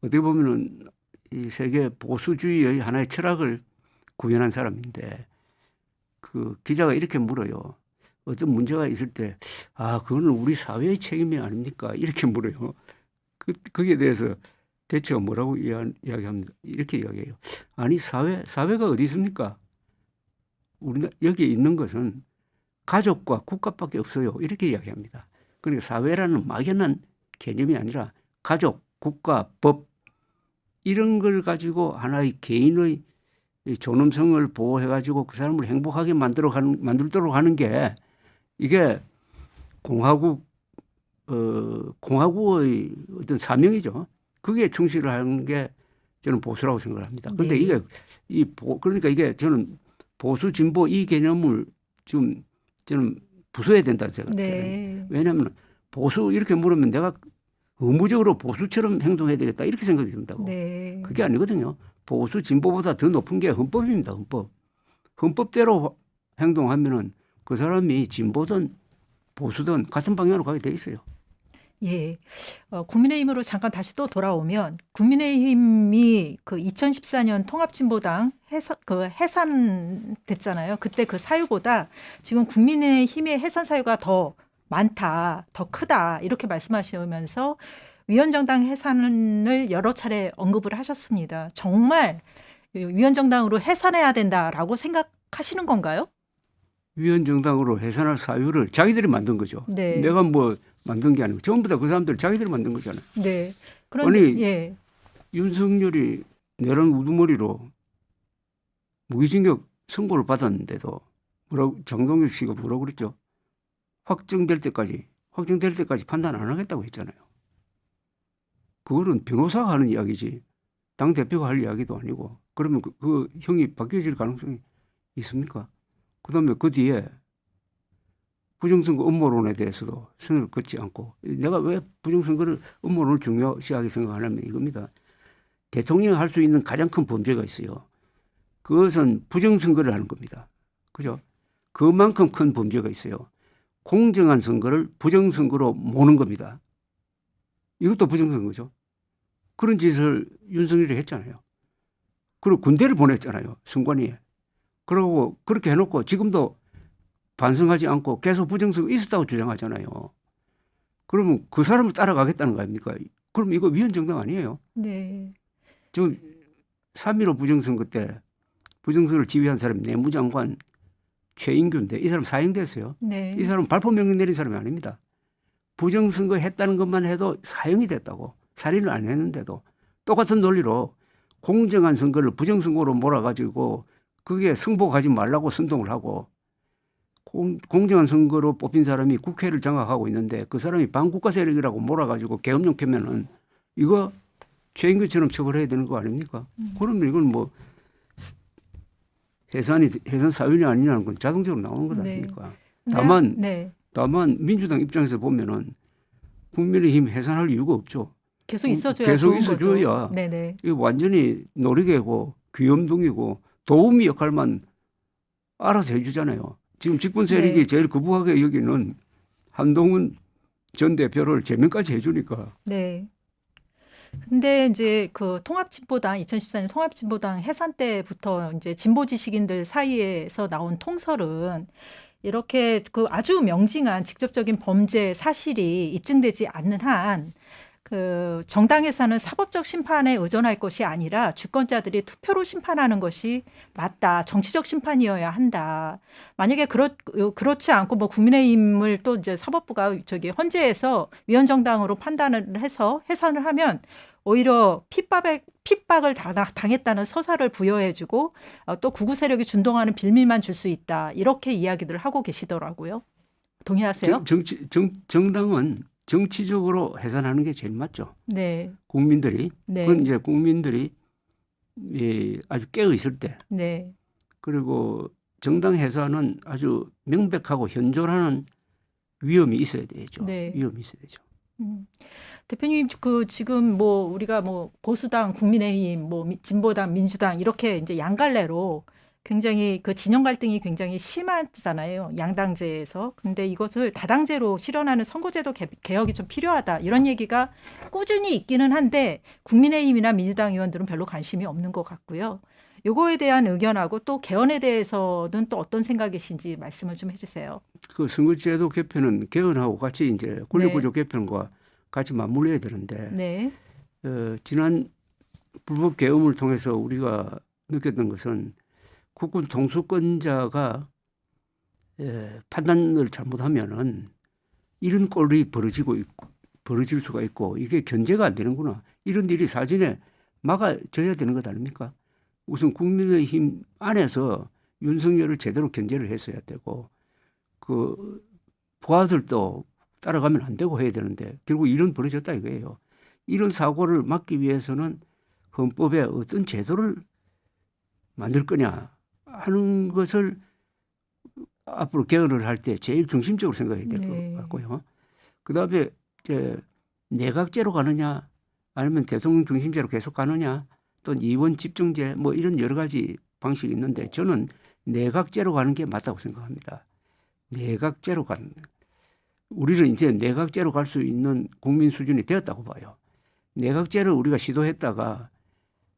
어떻게 보면은 이 세계 보수주의의 하나의 철학을 구현한 사람인데 그 기자가 이렇게 물어요. 어떤 문제가 있을 때 그거는 우리 사회의 책임이 아닙니까? 이렇게 물어요. 거기에 대해서 대체가 뭐라고 이야기합니다. 이렇게 이야기해요. 아니 사회가 어디 있습니까? 우리 여기에 있는 것은 가족과 국가밖에 없어요. 이렇게 이야기합니다. 그러니까 사회라는 막연한 개념이 아니라 가족, 국가, 법 이런 걸 가지고 하나의 개인의 존엄성을 보호해가지고 그 사람을 행복하게 만들도록 하는 게 이게 공화국의 어떤 사명이죠. 그게 충실을 하는 게 저는 보수라고 생각을 합니다. 그런데 네. 그러니까 이게 저는 보수 진보 이 개념을 좀 저는 부숴야 된다 생각해요. 네. 왜냐하면 보수 이렇게 물으면 내가 의무적으로 보수처럼 행동해야 되겠다 이렇게 생각이 든다고. 네. 그게 아니거든요. 보수 진보보다 더 높은 게 헌법입니다. 헌법. 헌법대로 행동하면은 그 사람이 진보든 보수든 같은 방향으로 가게 돼 있어요. 예. 국민의힘으로 잠깐 다시 또 돌아오면 국민의힘이 그 2014년 통합진보당 해산됐잖아요. 그때 그 사유보다 지금 국민의힘의 해산 사유가 더 많다, 더 크다 이렇게 말씀하시면서 위원정당 해산을 여러 차례 언급을 하셨습니다. 정말 위원정당으로 해산해야 된다라고 생각하시는 건가요? 위원정당으로 해산할 사유를 자기들이 만든 거죠. 네. 내가 뭐 만든 게 아니고 전부 다 그 사람들 자기들이 만든 거잖아요. 네. 그런데 아니, 예. 윤석열이 내란 우두머리로 무기징역 선고를 받았는데도 장동혁 씨가 뭐라고 그랬죠? 확정될 때까지 판단 안 하겠다고 했잖아요. 그거는 변호사가 하는 이야기지 당 대표가 할 이야기도 아니고 그러면 그 형이 바뀌어질 가능성이 있습니까? 그다음에 그 뒤에 부정선거 음모론에 대해서도 선을 긋지 않고 내가 왜 부정선거를 음모론을 중요시하게 생각하냐면 이겁니다. 대통령이 할 수 있는 가장 큰 범죄가 있어요. 그것은 부정선거를 하는 겁니다. 그죠? 그만큼 큰 범죄가 있어요. 공정한 선거를 부정선거로 모는 겁니다. 이것도 부정선거죠. 그런 짓을 윤석열이 했잖아요. 그리고 군대를 보냈잖아요. 선관위에. 그러고 그렇게 해놓고 지금도 반성하지 않고 계속 부정선거 있었다고 주장하잖아요. 그러면 그 사람을 따라가겠다는 거 아닙니까? 그럼 이거 위헌정당 아니에요? 네. 저 3.15 부정선거 때 부정선거를 지휘한 사람이 내무장관 최인규인데 이 사람 사형됐어요. 네. 이 사람은 발포명령 내린 사람이 아닙니다. 부정선거 했다는 것만 해도 사형이 됐다고. 살인을 안 했는데도 똑같은 논리로 공정한 선거를 부정선거로 몰아가지고 그게 승복하지 말라고 선동을 하고 공정한 선거로 뽑힌 사람이 국회를 장악하고 있는데 그 사람이 반국가 세력이라고 몰아가지고 계엄령 켜면은 이거 최인규처럼 처벌해야 되는 거 아닙니까? 그러면 이건 뭐 해산 사유이 아니냐는 건 자동적으로 나오는 것 아닙니까? 네. 다만 민주당 입장에서 보면은 국민의힘 해산할 이유가 없죠. 계속 있어줘야 계속 좋은 있어줘야 거죠. 네네. 이거 완전히 놀이개고 귀염둥이고 도우미 역할만 알아서 해주잖아요. 지금 집권 세력이 네. 제일 거부하게 여기는 한동훈 전 대표를 제명까지 해주니까. 네. 근데 이제 그 통합진보당 2014년 통합진보당 해산 때부터 이제 진보 지식인들 사이에서 나온 통설은 이렇게 그 아주 명징한 직접적인 범죄 사실이 입증되지 않는 한 그 정당에서는 사법적 심판에 의존할 것이 아니라 주권자들이 투표로 심판하는 것이 맞다. 정치적 심판이어야 한다. 만약에 그렇지 않고 뭐 국민의힘을 또 이제 사법부가 저기 헌재에서 위헌정당으로 판단을 해서 해산을 하면 오히려 핍박을 당했다는 서사를 부여해주고 또 극우 세력이 준동하는 빌미만 줄 수 있다. 이렇게 이야기들을 하고 계시더라고요. 동의하세요? 정당은 정치적으로 해산하는 게 제일 맞죠. 네. 국민들이. 네. 그건 이제 국민들이 아주 깨어 있을 때. 네. 그리고 정당 해산은 아주 명백하고 현존하는 위험이 있어야 되죠. 네. 위험이 있어야 되죠. 대표님, 그 지금 뭐 우리가 뭐 보수당, 국민의힘, 뭐 진보당, 민주당 이렇게 이제 양갈래로 굉장히 그 진영 갈등이 굉장히 심하잖아요. 양당제에서. 근데 이것을 다당제로 실현하는 선거제도 개혁이 좀 필요하다. 이런 얘기가 꾸준히 있기는 한데 국민의힘이나 민주당 의원들은 별로 관심이 없는 것 같고요. 요거에 대한 의견하고 또 개헌에 대해서는 또 어떤 생각이신지 말씀을 좀 해주세요. 그 선거제도 개편은 개헌하고 같이 이제 권력구조 개편과 같이 맞물려야 되는데 네. 지난 불법 계엄을 통해서 우리가 느꼈던 것은 국군 통수권자가 판단을 잘못하면은 이런 꼴이 벌어질 수가 있고 이게 견제가 안 되는구나. 이런 일이 사전에 막아져야 되는 것 아닙니까? 우선 국민의힘 안에서 윤석열을 제대로 견제를 했어야 되고 그 부하들도 따라가면 안 되고 해야 되는데 결국 이런 벌어졌다 이거예요. 이런 사고를 막기 위해서는 헌법에 어떤 제도를 만들 거냐 하는 것을 앞으로 개헌을 할 때 제일 중심적으로 생각해야 될 것 같고요. 그다음에 이제 내각제로 가느냐 아니면 대통령 중심제로 계속 가느냐 또는 이원 집중제 뭐 이런 여러 가지 방식이 있는데 저는 내각제로 가는 게 맞다고 생각합니다. 내각제로 가는 우리는 이제 내각제로 갈 수 있는 국민 수준이 되었다고 봐요. 내각제를 우리가 시도했다가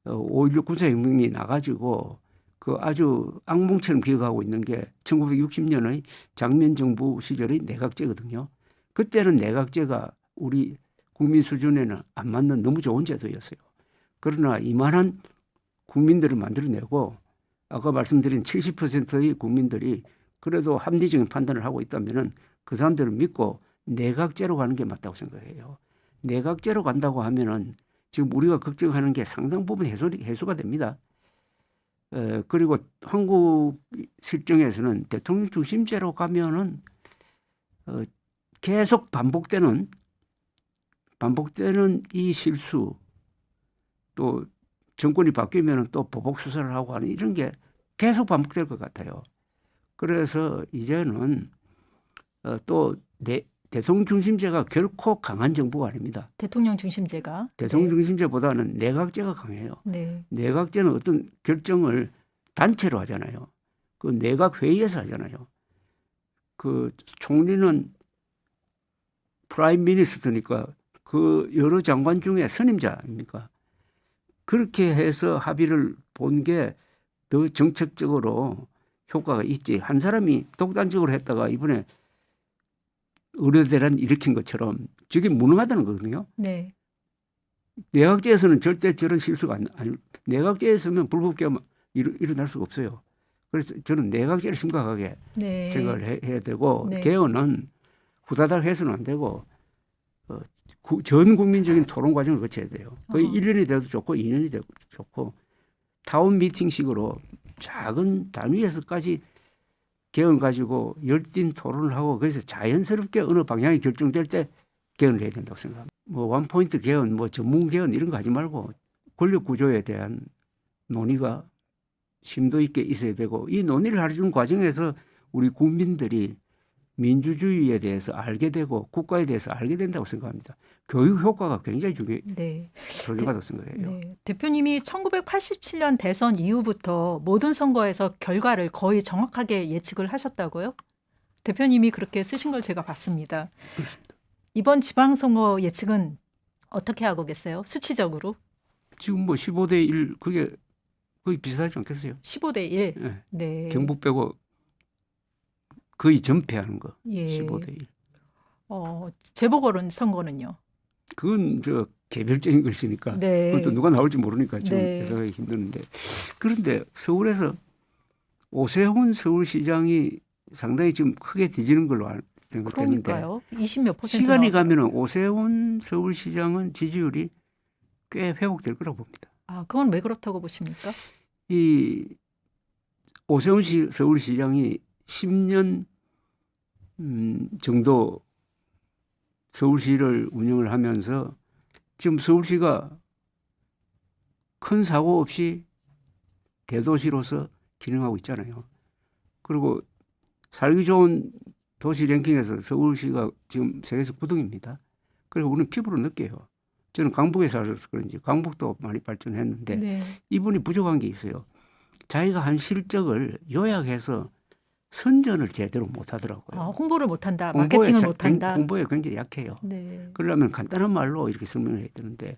5.16 군사혁명이 나가지고 그 아주 악몽처럼 기억하고 있는 게 1960년의 장면 정부 시절의 내각제거든요. 그때는 내각제가 우리 국민 수준에는 안 맞는 너무 좋은 제도였어요. 그러나 이만한 국민들을 만들어내고 아까 말씀드린 70%의 국민들이 그래도 합리적인 판단을 하고 있다면은 그 사람들을 믿고 내각제로 가는 게 맞다고 생각해요. 내각제로 간다고 하면은 지금 우리가 걱정하는 게 상당 부분 해소가 됩니다. 그리고 한국 실정에서는 대통령 중심제로 가면은 계속 반복되는 이 실수, 또 정권이 바뀌면은 또 보복 수사를 하고 하는 이런 게 계속 반복될 것 같아요. 그래서 이제는 또 대통령 중심제가 결코 강한 정부가 아닙니다. 대통령 중심제가. 대통령 중심제보다는 내각제가 강해요. 네. 내각제는 어떤 결정을 단체로 하잖아요. 그 내각 회의에서 하잖아요. 그 총리는 프라임 미니스터니까 그 여러 장관 중에 선임자 아닙니까? 그렇게 해서 합의를 본 게 더 정책적으로 효과가 있지. 한 사람이 독단적으로 했다가 이번에 의료대란 일으킨 것처럼 저게 무능하다는 거거든요. 네. 내각제에서는 절대 저런 실수가 내각제에서는 불법 개헌 일어날 수가 없어요. 그래서 저는 내각제를 심각하게 네. 생각을 해야 되고 네. 개헌은 후다닥 해서는 안 되고 전 국민적인 토론 과정을 거쳐야 돼요. 거의 1년이 돼도 좋고 2년이 돼도 좋고 타운 미팅식으로 작은 단위에서까지 개헌 가지고 열띤 토론을 하고 그래서 자연스럽게 어느 방향이 결정될 때 개헌을 해야 된다고 생각합니다. 뭐 원포인트 개헌, 뭐 전문 개헌 이런 거 하지 말고 권력 구조에 대한 논의가 심도 있게 있어야 되고 이 논의를 하는 과정에서 우리 국민들이 민주주의에 대해서 알게 되고 국가에 대해서 알게 된다고 생각합니다. 교육 효과가 굉장히 중요하다고 생각해요. 네. 대표님이 1987년 대선 이후부터 모든 선거에서 결과를 거의 정확하게 예측을 하셨다고요? 대표님이 그렇게 쓰신 걸 제가 봤습니다. 이번 지방선거 예측은 어떻게 하고 계세요? 수치적으로? 지금 뭐 15대 1 그게 거의 비슷하지 않겠어요? 15대 1. 네. 네. 경북 빼고 거의 전패하는 거. 예. 15대 1. 재보궐은 선거는요? 그건 저 개별적인 것이니까. 네. 그것도 누가 나올지 모르니까 좀 네. 예상하기 힘드는데. 그런데 서울에서 오세훈 서울시장이 상당히 지금 크게 뒤지는 걸로 생각되는데. 그러니까요. 20몇 %. 시간이 가면은 오세훈 서울시장은 지지율이 꽤 회복될 거라고 봅니다. 아, 그건 왜 그렇다고 보십니까? 이 오세훈 서울시장이 10년 정도 서울시를 운영을 하면서 지금 서울시가 큰 사고 없이 대도시로서 기능하고 있잖아요. 그리고 살기 좋은 도시 랭킹에서 서울시가 지금 세계에서 9등입니다. 그리고 우리는 피부로 느껴요. 저는 강북에 살아서 그런지 강북도 많이 발전했는데 네. 이분이 부족한 게 있어요. 자기가 한 실적을 요약해서 선전을 제대로 못하더라고요. 홍보를 못한다. 마케팅을 못한다. 홍보에 굉장히 약해요. 네. 그러려면 간단한 말로 이렇게 설명을 해야 되는데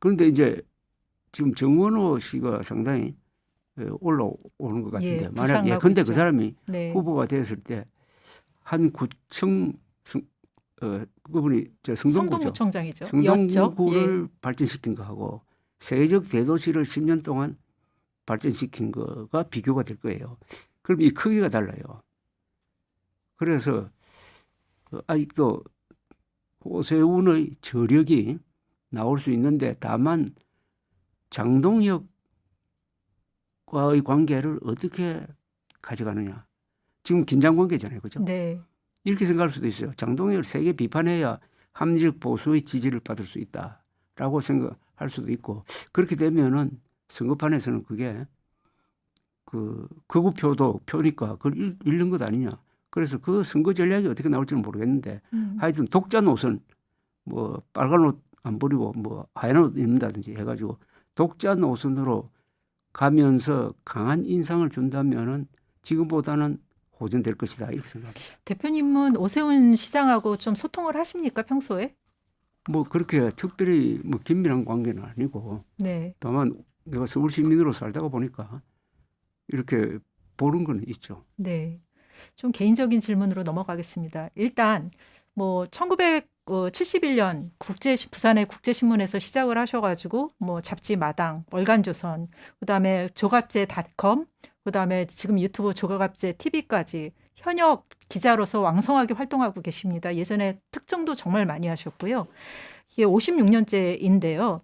그런데 이제 지금 정원호 씨가 상당히 올라오는 것 같은데 예, 만약 예컨대 그 사람이 네. 후보가 됐을 때 한 구청 그분이 성동구청장이죠. 성동구를 발전시킨 거하고 세계적 대도시를 10년 동안 발전시킨 거가 비교가 될 거예요. 그럼 이 크기가 달라요. 그래서 아직도 오세훈의 저력이 나올 수 있는데 다만 장동혁과의 관계를 어떻게 가져가느냐. 지금 긴장 관계잖아요. 그죠? 네. 이렇게 생각할 수도 있어요. 장동혁을 세게 비판해야 합리적 보수의 지지를 받을 수 있다라고 생각할 수도 있고 그렇게 되면은 선거판에서는 그게 그 극우표도 표니까 그걸 잃는 것 아니냐. 그래서 그 선거 전략이 어떻게 나올지는 모르겠는데 하여튼 독자 노선 뭐 빨간 옷 안 버리고 뭐 하얀 옷 입는다든지 해가지고 독자 노선으로 가면서 강한 인상을 준다면은 지금보다는 호전될 것이다 이렇게 생각합니다. 대표님은 오세훈 시장하고 좀 소통을 하십니까 평소에? 뭐 그렇게 특별히 뭐 긴밀한 관계는 아니고 네. 다만 내가 서울 시민으로 살다가 보니까 이렇게 보는 건 있죠. 네. 좀 개인적인 질문으로 넘어가겠습니다. 일단 뭐 1971년 부산의 국제신문에서 시작을 하셔가지고 뭐 잡지 마당, 월간조선, 그다음에 조갑제닷컴, 그다음에 지금 유튜브 조갑제 TV까지 현역 기자로서 왕성하게 활동하고 계십니다. 예전에 특종도 정말 많이 하셨고요. 이게 56년째인데요.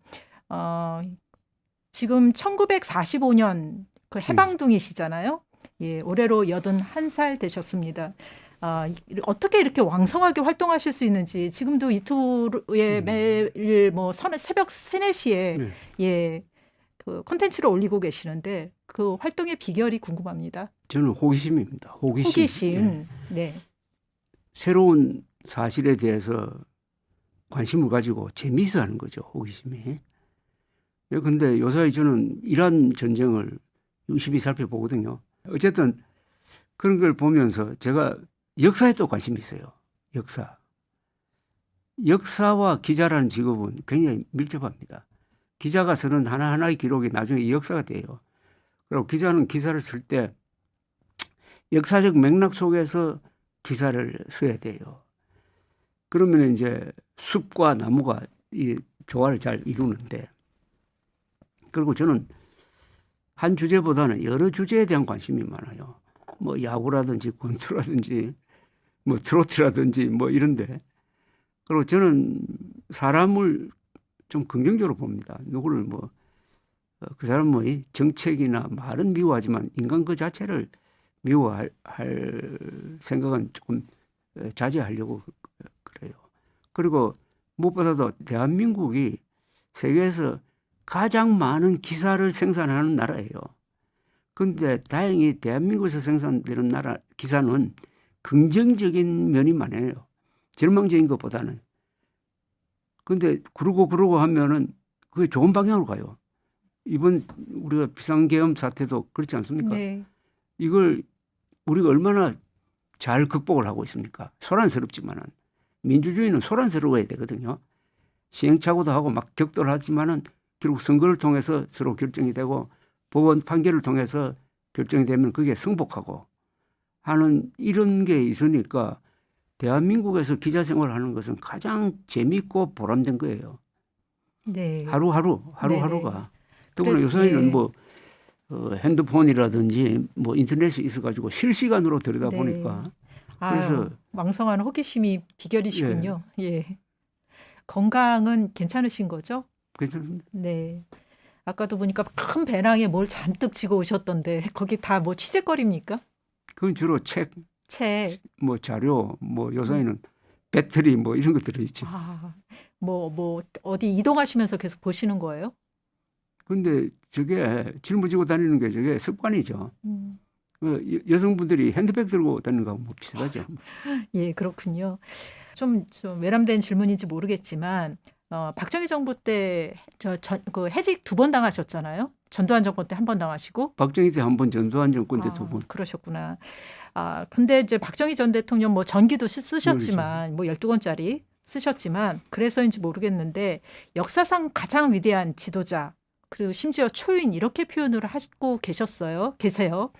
지금 1945년 그 해방둥이시잖아요. 예, 올해로 81살 되셨습니다. 어떻게 이렇게 왕성하게 활동하실 수 있는지 지금도 유튜브에 매일 뭐 새벽 3, 4시에 네. 예, 그 콘텐츠를 올리고 계시는데 그 활동의 비결이 궁금합니다. 저는 호기심입니다. 호기심. 호기심. 네. 네. 새로운 사실에 대해서 관심을 가지고 재미있어 하는 거죠. 호기심이. 그런데 요새 저는 이란 전쟁을 유심히 살펴보거든요. 어쨌든 그런 걸 보면서 제가 역사에 또 관심이 있어요. 역사. 역사와 기자라는 직업은 굉장히 밀접합니다. 기자가 쓰는 하나하나의 기록이 나중에 이 역사가 돼요. 그리고 기자는 기사를 쓸 때 역사적 맥락 속에서 기사를 써야 돼요. 그러면 이제 숲과 나무가 이 조화를 잘 이루는데, 그리고 저는 한 주제보다는 여러 주제에 대한 관심이 많아요. 뭐 야구라든지 권투라든지 뭐 트로트라든지 뭐 이런데, 그리고 저는 사람을 좀 긍정적으로 봅니다. 누구를 뭐 그 사람 뭐 정책이나 말은 미워하지만 인간 그 자체를 미워할 생각은 조금 자제하려고 그래요. 그리고 무엇보다도 대한민국이 세계에서 가장 많은 기사를 생산하는 나라예요. 그런데 다행히 대한민국에서 생산되는 기사는 긍정적인 면이 많아요. 절망적인 것보다는. 그런데 그러고 하면은 그게 좋은 방향으로 가요. 이번 우리가 비상계엄 사태도 그렇지 않습니까? 네. 이걸 우리가 얼마나 잘 극복을 하고 있습니까? 소란스럽지만은 민주주의는 소란스러워야 되거든요. 시행착오도 하고 막 격돌하지만은 결국 선거를 통해서 서로 결정이 되고 법원 판결을 통해서 결정이 되면 그게 승복하고 하는 이런 게 있으니까 대한민국에서 기자 생활하는 것은 가장 재미있고 보람된 거예요. 네. 하루하루가. 더구나 그래서, 요새는 예. 뭐 핸드폰이라든지 뭐 인터넷이 있어가지고 실시간으로 들여다 네. 보니까 아유, 그래서 왕성한 호기심이 비결이시군요. 예. 건강은 괜찮으신 거죠? 괜찮습니다. 네. 아까도 보니까 큰 배낭에 뭘 잔뜩 지고 오셨던데 거기 다 뭐 취재거리입니까? 그건 주로 책, 책. 뭐 자료, 뭐 요새는 배터리 뭐 이런 거 들어있죠. 뭐 어디 이동하시면서 계속 보시는 거예요? 근데 저게 짊어지고 다니는 게 저게 습관이죠. 음. 여성분들이 핸드백 들고 다니는 거하고 뭐 비슷하죠. 예, 그렇군요. 좀 외람된 질문인지 모르겠지만 박정희 정부 때 그 해직 2번 당하셨잖아요. 전두환 정권 때 1번 당하시고. 박정희 때 한 번, 전두환 정권 때 2번. 그러셨구나. 근데 이제 박정희 전 대통령 뭐 전기도 쓰셨지만 뭐 12권짜리 쓰셨지만 그래서인지 모르겠는데 역사상 가장 위대한 지도자 그리고 심지어 초인 이렇게 표현을 하고 계세요.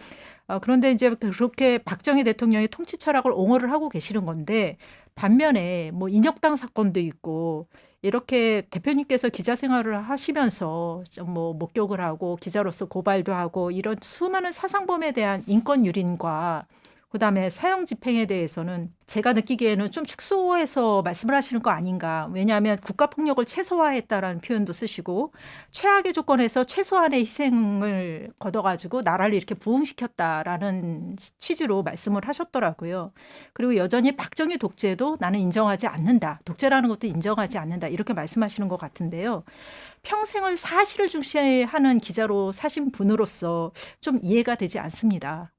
그런데 이제 그렇게 박정희 대통령의 통치 철학을 옹호를 하고 계시는 건데 반면에 뭐 인혁당 사건도 있고 이렇게 대표님께서 기자 생활을 하시면서 뭐 목격을 하고 기자로서 고발도 하고 이런 수많은 사상범에 대한 인권 유린과 그다음에 사형 집행에 대해서는 제가 느끼기에는 좀 축소해서 말씀을 하시는 거 아닌가. 왜냐하면 국가폭력을 최소화했다라는 표현도 쓰시고 최악의 조건에서 최소한의 희생을 걷어가지고 나라를 이렇게 부흥시켰다라는 취지로 말씀을 하셨더라고요. 그리고 여전히 박정희 독재도 나는 인정하지 않는다. 독재라는 것도 인정하지 않는다. 이렇게 말씀하시는 것 같은데요. 평생을 사실을 중시하는 기자로 사신 분으로서 좀 이해가 되지 않습니다.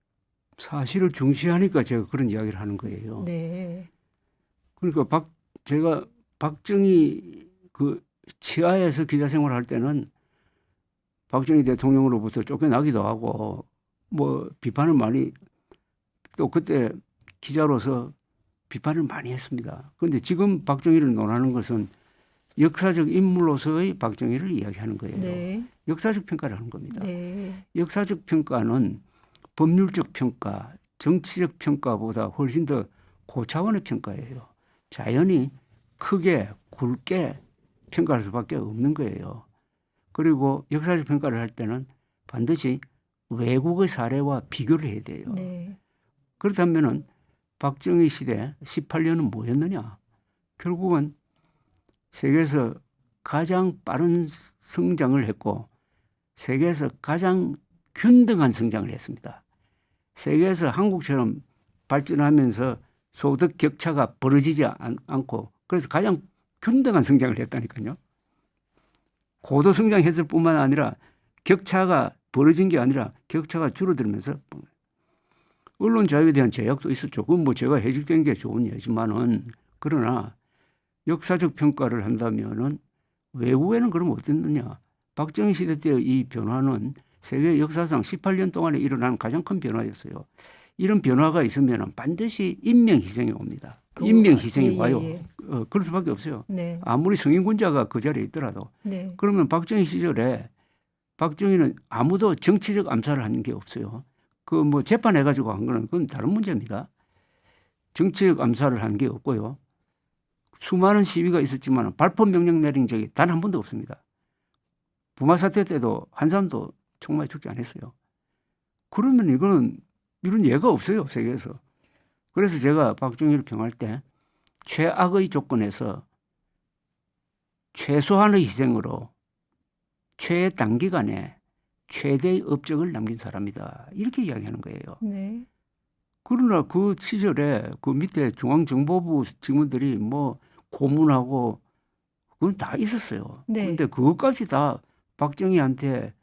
사실을 중시하니까 제가 그런 이야기를 하는 거예요. 네. 그러니까 제가 박정희 그 치하에서 기자 생활할 때는 박정희 대통령으로부터 쫓겨나기도 하고 뭐 비판을 많이 또 그때 기자로서 비판을 많이 했습니다. 그런데 지금 박정희를 논하는 것은 역사적 인물로서의 박정희를 이야기하는 거예요. 네. 역사적 평가를 하는 겁니다. 네. 역사적 평가는 법률적 평가, 정치적 평가보다 훨씬 더 고차원의 평가예요. 자연히 크게 굵게 평가할 수밖에 없는 거예요. 그리고 역사적 평가를 할 때는 반드시 외국의 사례와 비교를 해야 돼요. 네. 그렇다면은 박정희 시대 18년은 뭐였느냐? 결국은 세계에서 가장 빠른 성장을 했고 세계에서 가장 균등한 성장을 했습니다. 세계에서 한국처럼 발전하면서 소득 격차가 벌어지지 않고 그래서 가장 균등한 성장을 했다니까요. 고도 성장했을 뿐만 아니라 격차가 벌어진 게 아니라 격차가 줄어들면서 언론 자유에 대한 제약도 있었죠. 그건 뭐 제가 해직된 게 좋은 예지만은 그러나 역사적 평가를 한다면은 외국에는 그럼 어땠느냐. 박정희 시대 때의 이 변화는 세계 역사상 18년 동안에 일어난 가장 큰 변화였어요. 이런 변화가 있으면 반드시 인명 희생이 옵니다. 인명 희생이 와요. 그럴 수밖에 없어요. 네. 아무리 성인군자가 그 자리에 있더라도. 네. 그러면 박정희 시절에 박정희는 아무도 정치적 암살을 한 게 없어요. 그 뭐 재판해가지고 한 거는 그건 다른 문제입니다. 정치적 암살을 한 게 없고요. 수많은 시위가 있었지만 발포 명령 내린 적이 단 한 번도 없습니다. 부마 사태 때도 한 사람도 총맞아 죽지 않았어요. 그러면 이거는 이런 예가 없어요, 세계에서. 그래서 제가 박정희를 평할 때 최악의 조건에서 최소한의 희생으로 최단기간에 최대의 업적을 남긴 사람이다. 이렇게 이야기하는 거예요. 네. 그러나 그 시절에 그 밑에 중앙정보부 직원들이 뭐 고문하고 그건 다 있었어요. 네. 그런데 그것까지 다 박정희한테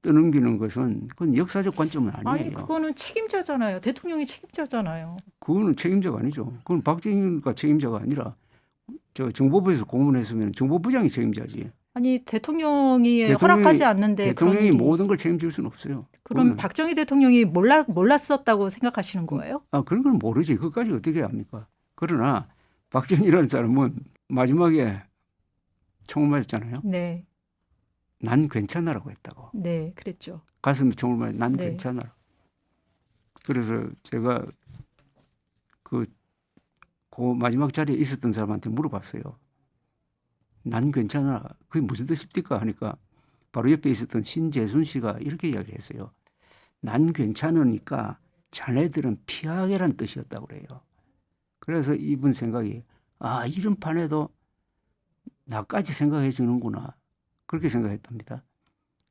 떠넘기는 것은 그건 역사적 관점은 아니에요. 아니 그거는 책임자잖아요. 대통령이 책임자잖아요. 그거는 책임자가 아니죠. 그건 박정희가 책임자가 아니라 저 정보부에서 고문했으면 정보부장이 책임자지. 아니 대통령이 허락하지 않는데 대통령이 그런 일이. 모든 걸 책임질 수는 없어요. 그럼 그거는. 박정희 대통령이 몰랐었다고 생각하시는 거예요? 그런 건 모르지. 그것까지 어떻게 합니까? 그러나 박정희라는 사람은 마지막에 총을 맞았잖아요. 네. 난 괜찮아라고 했다고. 네, 그랬죠. 가슴에 총을 맞아 난 네. 괜찮아. 그래서 제가 그 마지막 자리에 있었던 사람한테 물어봤어요. 난 괜찮아. 그게 무슨 뜻입니까? 하니까 바로 옆에 있었던 신재순 씨가 이렇게 이야기를 했어요. 난 괜찮으니까 자네들은 피하게란 뜻이었다고 그래요. 그래서 이분 생각이 이런 판에도 나까지 생각해 주는구나. 그렇게 생각했답니다.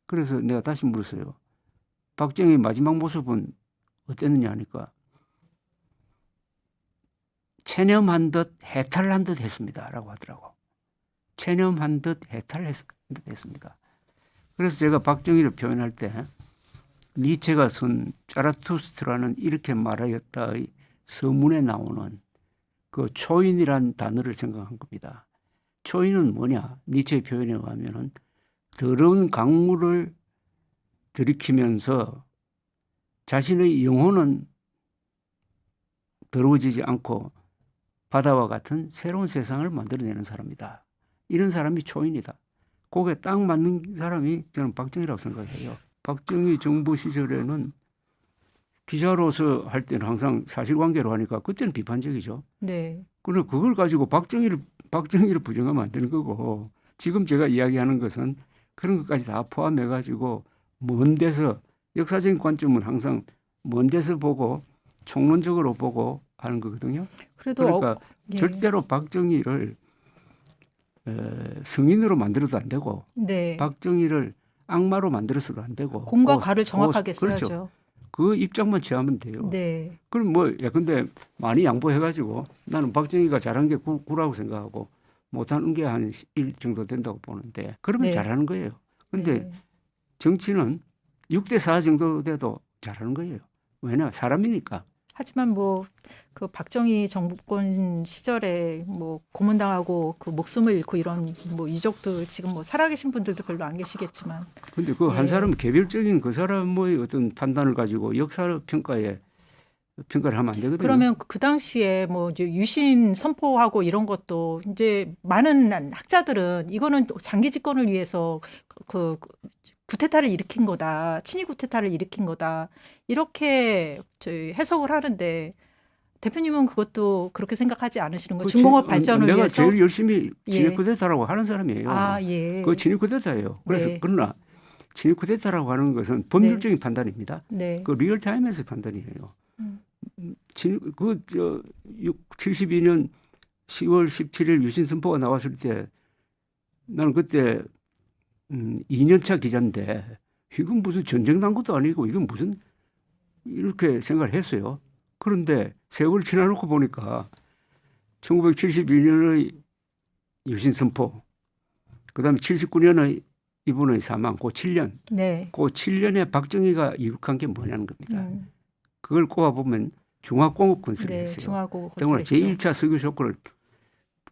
그래서 내가 다시 물었어요. 박정희 마지막 모습은 어땠느냐 하니까 체념한 듯 해탈한 듯 했습니다. 라고 하더라고. 체념한 듯 해탈한 듯 했습니다. 그래서 제가 박정희를 표현할 때 니체가 쓴 자라투스트라는 이렇게 말하였다의 서문에 나오는 그 초인이란 단어를 생각한 겁니다. 초인은 뭐냐? 니체의 표현에 의하면은 더러운 강물을 들이키면서 자신의 영혼은 더러워지지 않고 바다와 같은 새로운 세상을 만들어내는 사람이다. 이런 사람이 초인이다. 거기에 딱 맞는 사람이 저는 박정희라고 생각해요. 박정희 정부 시절에는 기자로서 할 때는 항상 사실관계로 하니까 그때는 비판적이죠. 네. 그러나 그걸 가지고 박정희를 부정하면 안 되는 거고 지금 제가 이야기하는 것은 그런 것까지 다 포함해 가지고 먼 데서 역사적인 관점은 항상 먼 데서 보고 총론적으로 보고 하는 거거든요. 그래도 그러니까 절대로 박정희를 성인으로 만들어도 안 되고 네. 박정희를 악마로 만들어서도 안 되고 공과 과를 정확하게 그렇죠. 써야죠. 그 입장만 취하면 돼요. 네. 그럼 근데 많이 양보해가지고 나는 박정희가 잘한 게 9라고 생각하고 못하는 게 한 1 정도 된다고 보는데 그러면 네. 잘하는 거예요. 근데 네. 정치는 6대4 정도 돼도 잘하는 거예요. 왜냐? 사람이니까. 하지만 그 박정희 정부권 시절에 고문당하고 그 목숨을 잃고 이런 유족들 지금 살아계신 분들도 별로 안 계시겠지만. 근데 그 한 사람 개별적인 그 사람의 어떤 판단을 가지고 역사 평가를 하면 안 되거든요. 그러면 그 당시에 이제 유신 선포하고 이런 것도 이제 많은 학자들은 이거는 장기 집권을 위해서 그 구테타를 일으킨 거다. 친위 구테타를 일으킨 거다. 이렇게 해석을 하는데 대표님은 그것도 그렇게 생각하지 않으시는 거예요? 중공업 발전을 내가 위해서? 제일 열심히 친위 쿠데타라고 하는 사람이에요. 예. 그 친위 쿠데타예요. 그래서 네. 그러나 친위 쿠데타라고 하는 것은 법률적인 판단입니다. 네. 그 리얼타임에서 판단이에요. 72년 10월 17일 유신 선포가 나왔을 때 나는 그때 2년차 기자인데 이건 무슨 전쟁 난 것도 아니고 이건 무슨 이렇게 생각을 했어요. 그런데 세월 지나놓고 보니까 1972년의 유신 선포, 그다음에 79년의 이분의 사망, 그 7년, 네. 그 7년에 박정희가 이룩한 게 뭐냐는 겁니다. 음. 그걸 꼽아보면 중화공업 건설을 네. 했어요. 중하고 정말 제1차 석유 쇼크를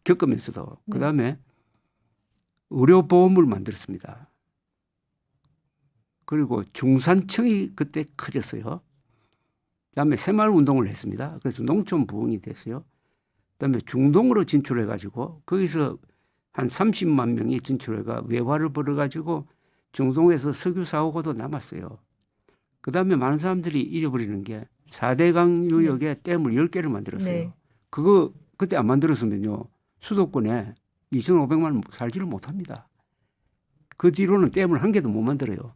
겪으면서도 그다음에 의료보험을 만들었습니다. 그리고 중산층이 그때 커졌어요. 그다음에 새마을운동을 했습니다. 그래서 농촌 부흥이 됐어요. 그다음에 중동으로 진출해가지고 거기서 한 30만 명이 진출해가 외화를 벌어가지고 중동에서 석유 사오고도 남았어요. 그다음에 많은 사람들이 잊어버리는 게 4대강 유역에 댐을 10개를 만들었어요. 네. 그거 그때 안 만들었으면요. 수도권에 2,500만 살지를 못합니다. 그 뒤로는 댐을 한 개도 못 만들어요.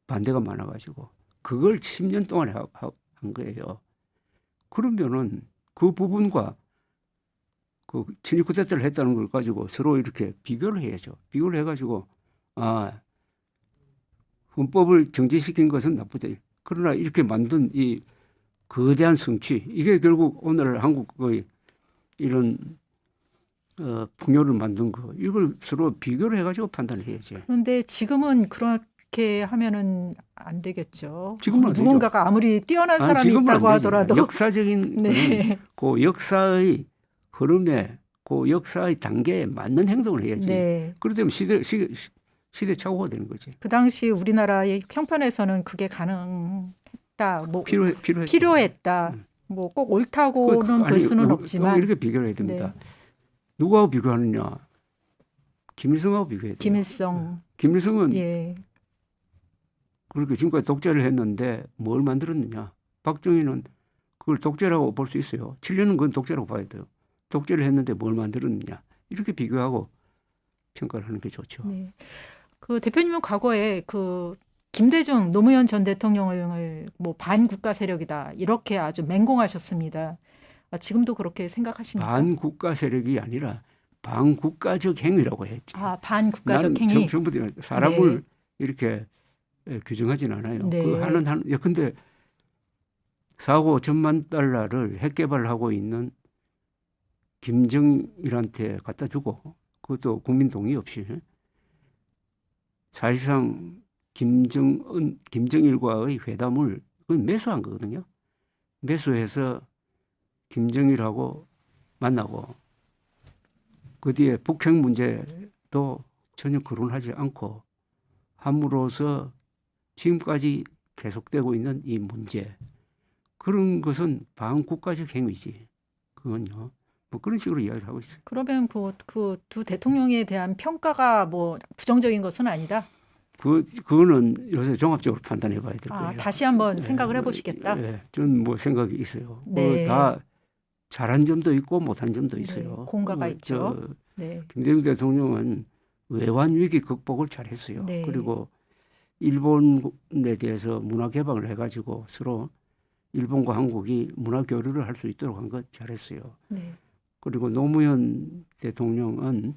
반대가 많아가지고. 그걸 10년 동안 한 거예요. 그러면은 그 부분과 그 친일 쿠데타를 했다는 걸 가지고 서로 이렇게 비교를 해야죠. 비교를 해가지고 헌법을 정지시킨 것은 나쁘다. 그러나 이렇게 만든 이 거대한 성취, 이게 결국 오늘 한국의 이런 풍요를 만든 거, 이걸 서로 비교를 해가지고 판단해야죠. 그런데 지금은 그렇게 하면은 안 되겠죠. 지금은 안 되죠. 누군가가 아무리 뛰어난 사람이 지금은 안 있다고 되지. 하더라도 역사적인 네. 그 역사의 흐름에 그 역사의 단계에 맞는 행동을 해야지. 네. 그러면 시대 착오가 되는 거지. 그 당시 우리나라의 형편에서는 그게 가능했다. 뭐 필요했죠. 필요했다. 뭐 꼭 옳다고는 볼 수는 없지만 이렇게 비교를 해야 됩니다. 누구하고 비교하느냐? 김일성하고 비교해야 돼요. 김일성. 김일성은 예. 그렇게 지금까지 독재를 했는데 뭘 만들었느냐? 박정희는 그걸 독재라고 볼 수 있어요. 7년은 그건 독재라고 봐야 돼요. 독재를 했는데 뭘 만들었느냐? 이렇게 비교하고 평가를 하는 게 좋죠. 네. 그 대표님은 과거에 그 김대중 노무현 전 대통령을 뭐 반국가 세력이다 이렇게 아주 맹공하셨습니다. 지금도 그렇게 생각하십니까? 반국가 세력이 아니라 반국가적 행위라고 했지. 반국가적 행위. 전부 사람을 이렇게 규정하진 않아요. 네. 그 근데 4억 5천만 달러를 핵 개발하고 있는 김정일한테 갖다 주고 그것도 국민 동의 없이 사실상 김정일과의 회담을 매수한 거거든요. 매수해서 김정일하고 만나고 그 뒤에 북핵 문제도 전혀 거론하지 않고 함으로써 지금까지 계속되고 있는 이 문제, 그런 것은 반국가적 행위지. 그건요. 뭐 그런 식으로 이야기를 하고 있어요. 그러면 그 두 대통령에 대한 평가가 뭐 부정적인 것은 아니다. 그거는 요새 종합적으로 판단해 봐야 될 거예요. 다시 한번 생각을 해보시겠다. 네, 저는 뭐 생각이 있어요. 네. 다 잘한 점도 있고 못한 점도 있어요. 네, 공과가 있죠. 네. 김대중 대통령은 외환 위기 극복을 잘했어요. 네. 그리고 일본에 대해서 문화 개방을 해가지고 서로 일본과 한국이 문화 교류를 할 수 있도록 한 것 잘했어요. 네. 그리고 노무현 대통령은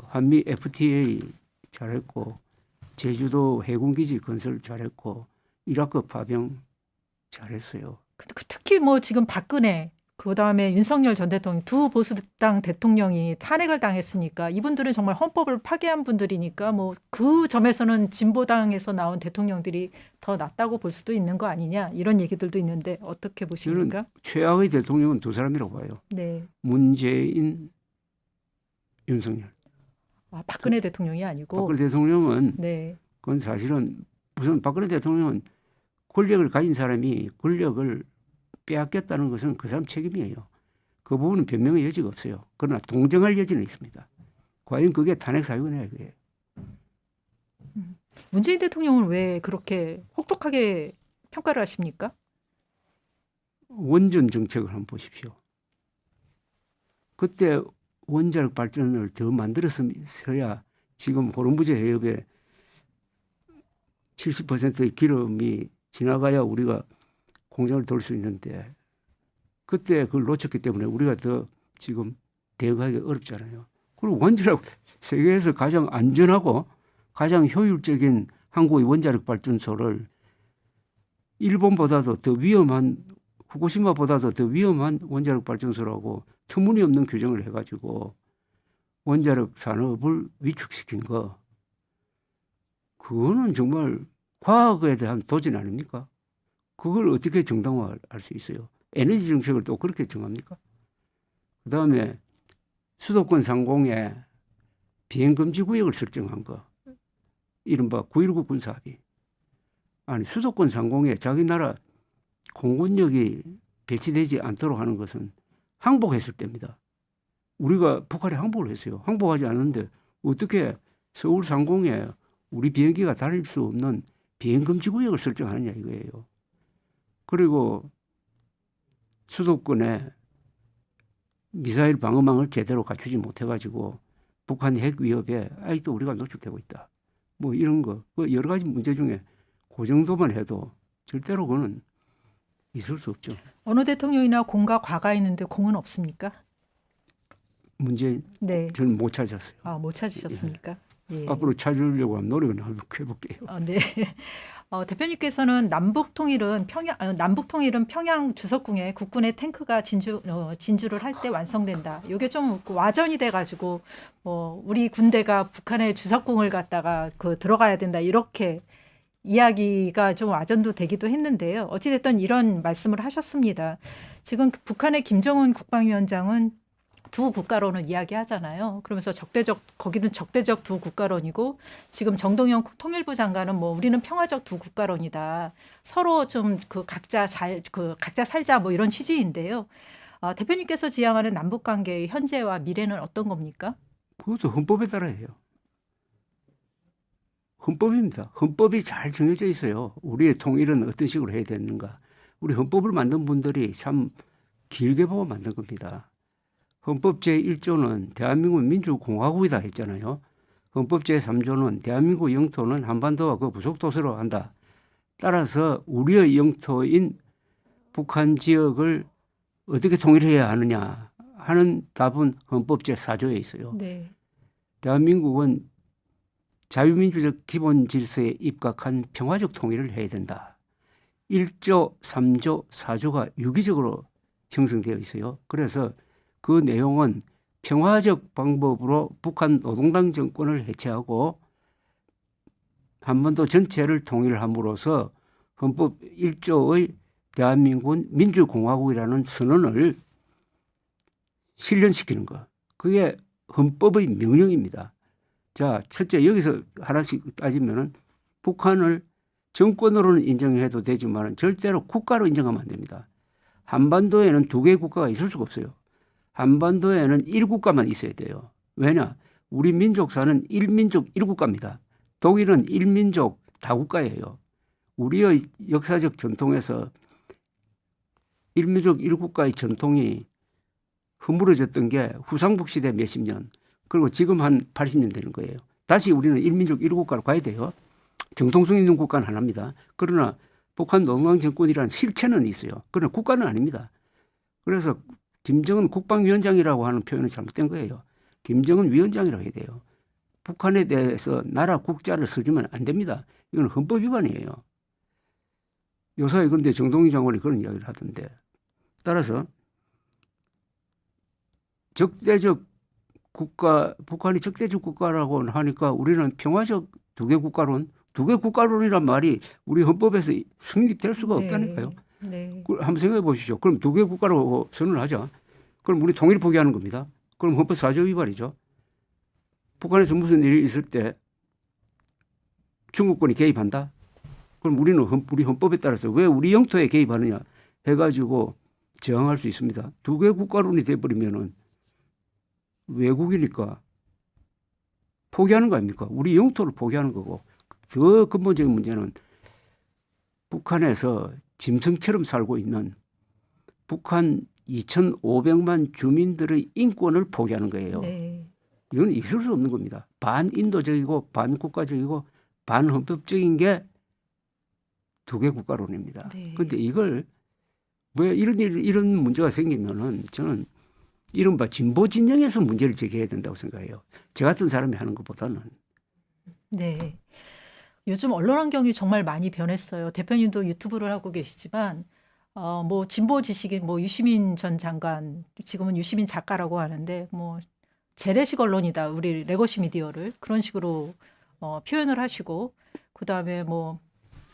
한미 FTA 잘했고 제주도 해군기지 건설 잘했고 이라크 파병 잘했어요. 특히 뭐 지금 박근혜 그다음에 윤석열 전 대통령 두 보수당 대통령이 탄핵을 당했으니까 이분들은 정말 헌법을 파괴한 분들이니까 뭐 그 점에서는 진보당에서 나온 대통령들이 더 낫다고 볼 수도 있는 거 아니냐 이런 얘기들도 있는데 어떻게 보십니까? 저는 최악의 대통령은 두 사람이라고 봐요. 네. 문재인, 윤석열. 박근혜 대통령이 아니고. 박근혜 대통령은 네. 그건 사실은 무슨 박근혜 대통령은 권력을 가진 사람이 권력을 빼앗겼다는 것은 그 사람 책임이에요. 그 부분은 변명의 여지가 없어요. 그러나 동정할 여지는 있습니다. 과연 그게 탄핵 사유냐 그게. 문재인 대통령은 왜 그렇게 혹독하게 평가를 하십니까? 원전 정책을 한번 보십시오. 그때 원자력 발전을 더 만들었어야 지금 호르무즈 해협에 70%의 기름이 지나가야 우리가 공장을 돌 수 있는데 그때 그걸 놓쳤기 때문에 우리가 더 지금 대응하기 어렵잖아요. 그리고 원자력 세계에서 가장 안전하고 가장 효율적인 한국의 원자력 발전소를 일본보다도 더 위험한 후쿠시마보다도 더 위험한 원자력 발전소라고 터무니없는 규정을 해가지고 원자력 산업을 위축시킨 거, 그거는 정말 과학에 대한 도전 아닙니까? 그걸 어떻게 정당화할 수 있어요? 에너지 정책을 또 그렇게 정합니까? 그 다음에 수도권 상공에 비행금지 구역을 설정한 거, 이른바 9.19 군사합의. 아니, 수도권 상공에 자기 나라 공군력이 배치되지 않도록 하는 것은 항복했을 때입니다. 우리가 북한에 항복을 했어요. 항복하지 않는데 어떻게 서울 상공에 우리 비행기가 다닐 수 없는 비행금지 구역을 설정하느냐 이거예요. 그리고 수도권에 미사일 방어망을 제대로 갖추지 못해가지고 북한 핵 위협에 아직도 우리가 노출되고 있다. 뭐 이런 거, 여러 가지 문제 중에 그 정도만 해도 절대로 그거는 있을 수 없죠. 어느 대통령이나 공과 과가 있는데 공은 없습니까? 문제 네. 저는 못 찾았어요. 아, 못 찾으셨습니까? 예. 앞으로 찾으려고 하면 노력을 해볼게요. 네. 대표님께서는 남북 통일은 평양 주석궁에 국군의 탱크가 진주를 할 때 완성된다. 이게 좀 와전이 돼가지고 우리 군대가 북한의 주석궁을 갖다가 들어가야 된다. 이렇게 이야기가 좀 와전도 되기도 했는데요. 어찌됐든 이런 말씀을 하셨습니다. 지금 북한의 김정은 국방위원장은 두 국가론을 이야기하잖아요. 그러면서 거기는 적대적 두 국가론이고, 지금 정동영 통일부 장관은 우리는 평화적 두 국가론이다. 서로 좀 각자 살자 이런 취지인데요. 대표님께서 지향하는 남북 관계의 현재와 미래는 어떤 겁니까? 그것도 헌법에 따라 해요. 헌법입니다. 헌법이 잘 정해져 있어요. 우리의 통일은 어떤 식으로 해야 되는가. 우리 헌법을 만든 분들이 참 길게 보고 만든 겁니다. 헌법 제1조는 대한민국 민주공화국이다 했잖아요. 헌법 제3조는 대한민국 영토는 한반도와 그 부속도서로 한다. 따라서 우리의 영토인 북한 지역을 어떻게 통일해야 하느냐 하는 답은 헌법 제4조에 있어요. 네. 대한민국은 자유민주적 기본 질서에 입각한 평화적 통일을 해야 된다. 1조, 3조, 4조가 유기적으로 형성되어 있어요. 그래서 그 내용은 평화적 방법으로 북한 노동당 정권을 해체하고 한반도 전체를 통일함으로써 헌법 1조의 대한민국은 민주공화국이라는 선언을 실현시키는 것. 그게 헌법의 명령입니다. 자, 첫째 여기서 하나씩 따지면은 북한을 정권으로는 인정해도 되지만 절대로 국가로 인정하면 안 됩니다. 한반도에는 두 개의 국가가 있을 수가 없어요. 한반도에는 1국가만 있어야 돼요. 왜냐? 우리 민족사는 1민족 1국가입니다. 독일은 1민족 다국가예요. 우리의 역사적 전통에서 1민족 1국가의 전통이 허물어졌던 게 후상북 시대 몇십 년, 그리고 지금 한 80년 되는 거예요. 다시 우리는 1민족 1국가로 가야 돼요. 정통성 있는 국가는 하나입니다. 그러나 북한 노동당 정권이라는 실체는 있어요. 그러나 국가는 아닙니다. 그래서 김정은 국방위원장이라고 하는 표현은 잘못된 거예요. 김정은 위원장이라고 해야 돼요. 북한에 대해서 나라 국자를 써주면 안 됩니다. 이건 헌법 위반이에요. 요사이 그런데 정동희 장관이 그런 이야기를 하던데, 따라서 적대적 국가, 북한이 적대적 국가라고 하니까 우리는 평화적 두개 국가론이란 말이 우리 헌법에서 성립될 수가 없다니까요. 네. 한번 생각해 보십시오. 그럼 두 개 국가로 선언을 하자. 그럼 우리 통일 포기하는 겁니다. 그럼 헌법 4조 위반이죠. 북한에서 무슨 일이 있을 때 중국군이 개입한다. 그럼 우리는 우리 헌법에 따라서 왜 우리 영토에 개입하느냐 해가지고 저항할 수 있습니다. 두 개 국가론이 돼버리면은 외국이니까 포기하는 거 아닙니까? 우리 영토를 포기하는 거고, 더 근본적인 문제는 북한에서 짐승처럼 살고 있는 북한 2,500만 주민들의 인권을 포기하는 거예요. 네. 이건 있을 수 없는 겁니다. 반인도적이고 반국가적이고 반헌법적인 게 두 개 국가론입니다. 그런데 네. 이걸 왜 이런 문제가 생기면은 저는 이른바 진보 진영에서 문제를 제기해야 된다고 생각해요. 저 같은 사람이 하는 것보다는. 네. 요즘 언론 환경이 정말 많이 변했어요. 대표님도 유튜브를 하고 계시지만 뭐 진보 지식인 뭐 유시민 전 장관, 지금은 유시민 작가라고 하는데 뭐 재래식 언론이다. 우리 레거시 미디어를 그런 식으로 표현을 하시고, 그다음에 뭐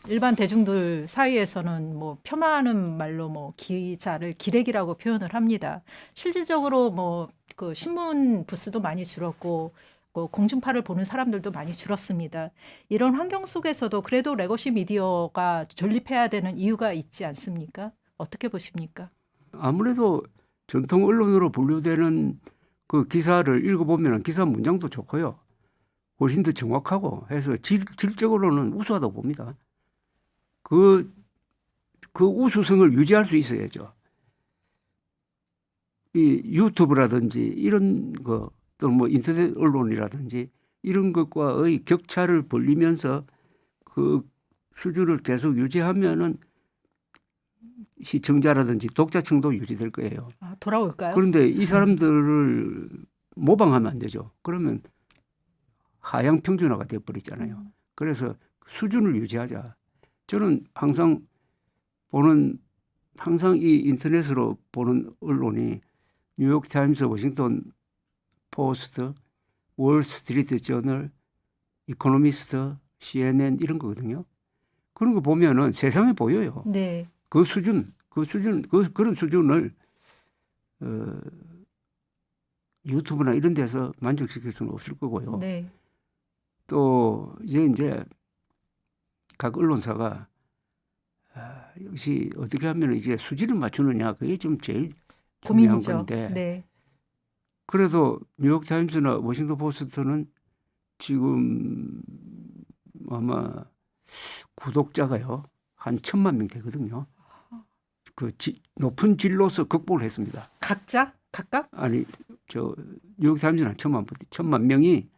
일반 대중들 사이에서는 뭐 폄하하는 말로 뭐 기자를 기레기라고 표현을 합니다. 실질적으로 뭐 그 신문 부스도 많이 줄었고 공중파를 보는 사람들도 많이 줄었습니다. 이런 환경 속에서도 그래도 레거시 미디어가 존립해야 되는 이유가 있지 않습니까? 어떻게 보십니까? 아무래도 전통 언론으로 분류되는 그 기사를 읽어보면 기사 문장도 좋고요. 훨씬 더 정확하고 해서 질적으로는 우수하다고 봅니다. 그 우수성을 유지할 수 있어야죠. 이 유튜브라든지 이런 거 또는 뭐 인터넷 언론이라든지 이런 것과의 격차를 벌리면서 그 수준을 계속 유지하면은 시청자라든지 독자층도 유지될 거예요. 돌아올까요? 그런데 이 사람들을 모방하면 안 되죠. 그러면 하향 평준화가 되어버리잖아요. 그래서 수준을 유지하자. 저는 항상 이 인터넷으로 보는 언론이 뉴욕 타임스, 워싱턴 포스트, 월 스트리트 저널, 이코노미스트, CNN 이런 거거든요. 그런 거 보면은 세상에 보여요. 네. 그런 수준을 유튜브나 이런 데서 만족시킬 수는 없을 거고요. 네. 또 이제 각 언론사가 역시 어떻게 하면 이제 수준을 맞추느냐, 그게 좀 제일 중요한 고민이죠. 건데. 네. 그래도 뉴욕 타임스나 워싱턴 포스트는 지금 아마 구독자가요 한 1,000만 명 되거든요. 그 높은 질로서 극복을 했습니다. 각각? 아니 저 뉴욕 타임스는 1,000만 명이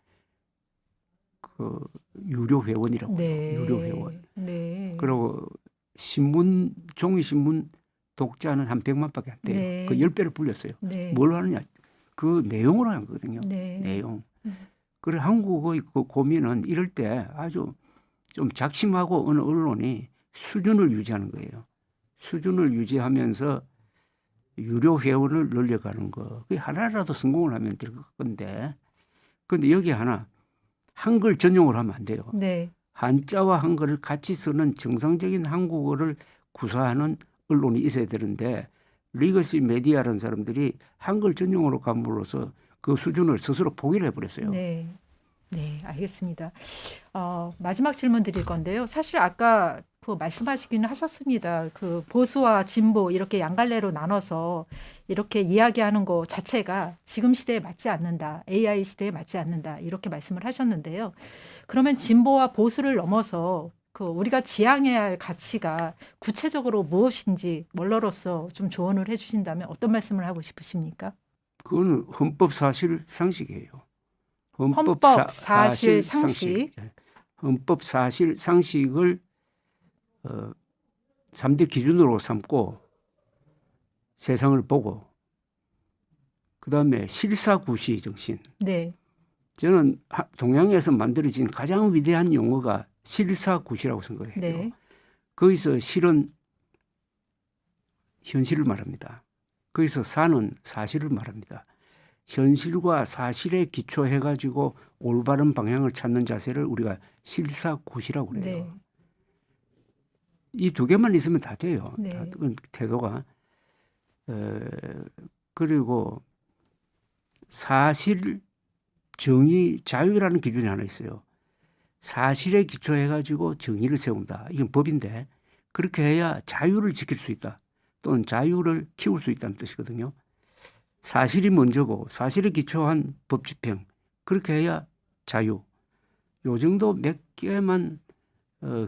그 유료 회원이라고요. 네. 유료 회원. 네. 그리고 종이 신문 독자는 한 100만밖에 안 돼요. 네. 그 10배를 불렸어요. 네. 뭘 하느냐? 그 내용으로 한 거거든요. 네. 내용. 그래 한국의 그 고민은 이럴 때 아주 좀 작심하고 어느 언론이 수준을 유지하는 거예요. 수준을 유지하면서 유료 회원을 늘려가는 거. 그게 하나라도 성공을 하면 될 건데. 그런데 여기 하나 한글 전용으로 하면 안 돼요. 네. 한자와 한글을 같이 쓰는 정상적인 한국어를 구사하는 언론이 있어야 되는데 리거시 메디아라는 사람들이 한글 전용으로 감으로써 그 수준을 스스로 포기를 해버렸어요. 네. 네, 알겠습니다. 마지막 질문 드릴 건데요. 사실 아까 그 말씀하시기는 하셨습니다. 그 보수와 진보 이렇게 양갈래로 나눠서 이렇게 이야기하는 거 자체가 지금 시대에 맞지 않는다. AI 시대에 맞지 않는다. 이렇게 말씀을 하셨는데요. 그러면 진보와 보수를 넘어서 그 우리가 지향해야 할 가치가 구체적으로 무엇인지 원로로서 좀 조언을 해주신다면 어떤 말씀을 하고 싶으십니까? 그거는 헌법 사실 상식이에요. 헌법 사실 상식. 헌법 사실 상식을 3대 기준으로 삼고 세상을 보고 그다음에 실사구시 정신. 네. 저는 동양에서 만들어진 가장 위대한 용어가 실사구시라고 생각해요. 네. 거기서 실은 현실을 말합니다. 거기서 사는 사실을 말합니다. 현실과 사실에 기초해가지고 올바른 방향을 찾는 자세를 우리가 실사구시라고 그래요. 네. 이 두 개만 있으면 다 돼요. 네. 다 태도가. 그리고 사실, 정의, 자유라는 기준이 하나 있어요. 사실에 기초해가지고 정의를 세운다. 이건 법인데 그렇게 해야 자유를 지킬 수 있다. 또는 자유를 키울 수 있다는 뜻이거든요. 사실이 먼저고 사실에 기초한 법 집행. 그렇게 해야 자유. 요 정도 몇 개만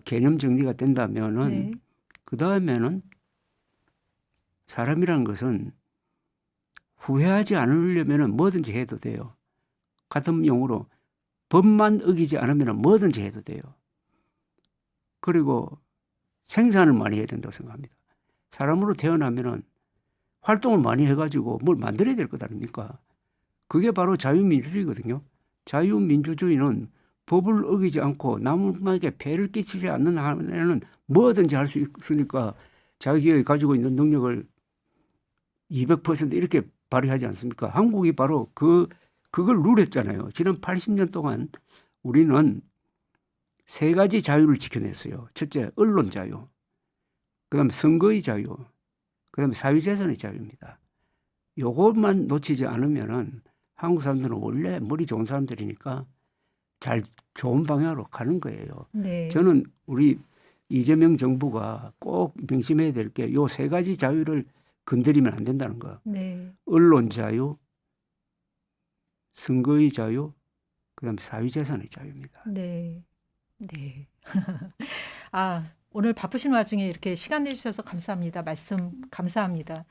개념 정리가 된다면은 네. 그 다음에는 사람이라는 것은 후회하지 않으려면은 뭐든지 해도 돼요. 같은 용어로 법만 어기지 않으면 뭐든지 해도 돼요. 그리고 생산을 많이 해야 된다고 생각합니다. 사람으로 태어나면은 활동을 많이 해가지고 뭘 만들어야 될 것 아닙니까? 그게 바로 자유민주주의거든요. 자유민주주의는 법을 어기지 않고 남에게 폐를 끼치지 않는 한에는 뭐든지 할 수 있으니까 자기가 가지고 있는 능력을 200% 이렇게 발휘하지 않습니까? 한국이 바로 그걸 누렸잖아요. 지난 80년 동안 우리는 세 가지 자유를 지켜냈어요. 첫째, 언론 자유. 그다음에 선거의 자유. 그다음에 사유재산의 자유입니다. 요것만 놓치지 않으면은 한국 사람들은 원래 머리 좋은 사람들이니까 좋은 방향으로 가는 거예요. 네. 저는 우리 이재명 정부가 꼭 명심해야 될 게 요 세 가지 자유를 건드리면 안 된다는 거. 네. 언론 자유, 선거의 자유, 그다음에 사유재산의 자유입니다. 네. 네. 오늘 바쁘신 와중에 이렇게 시간 내주셔서 감사합니다. 말씀 감사합니다.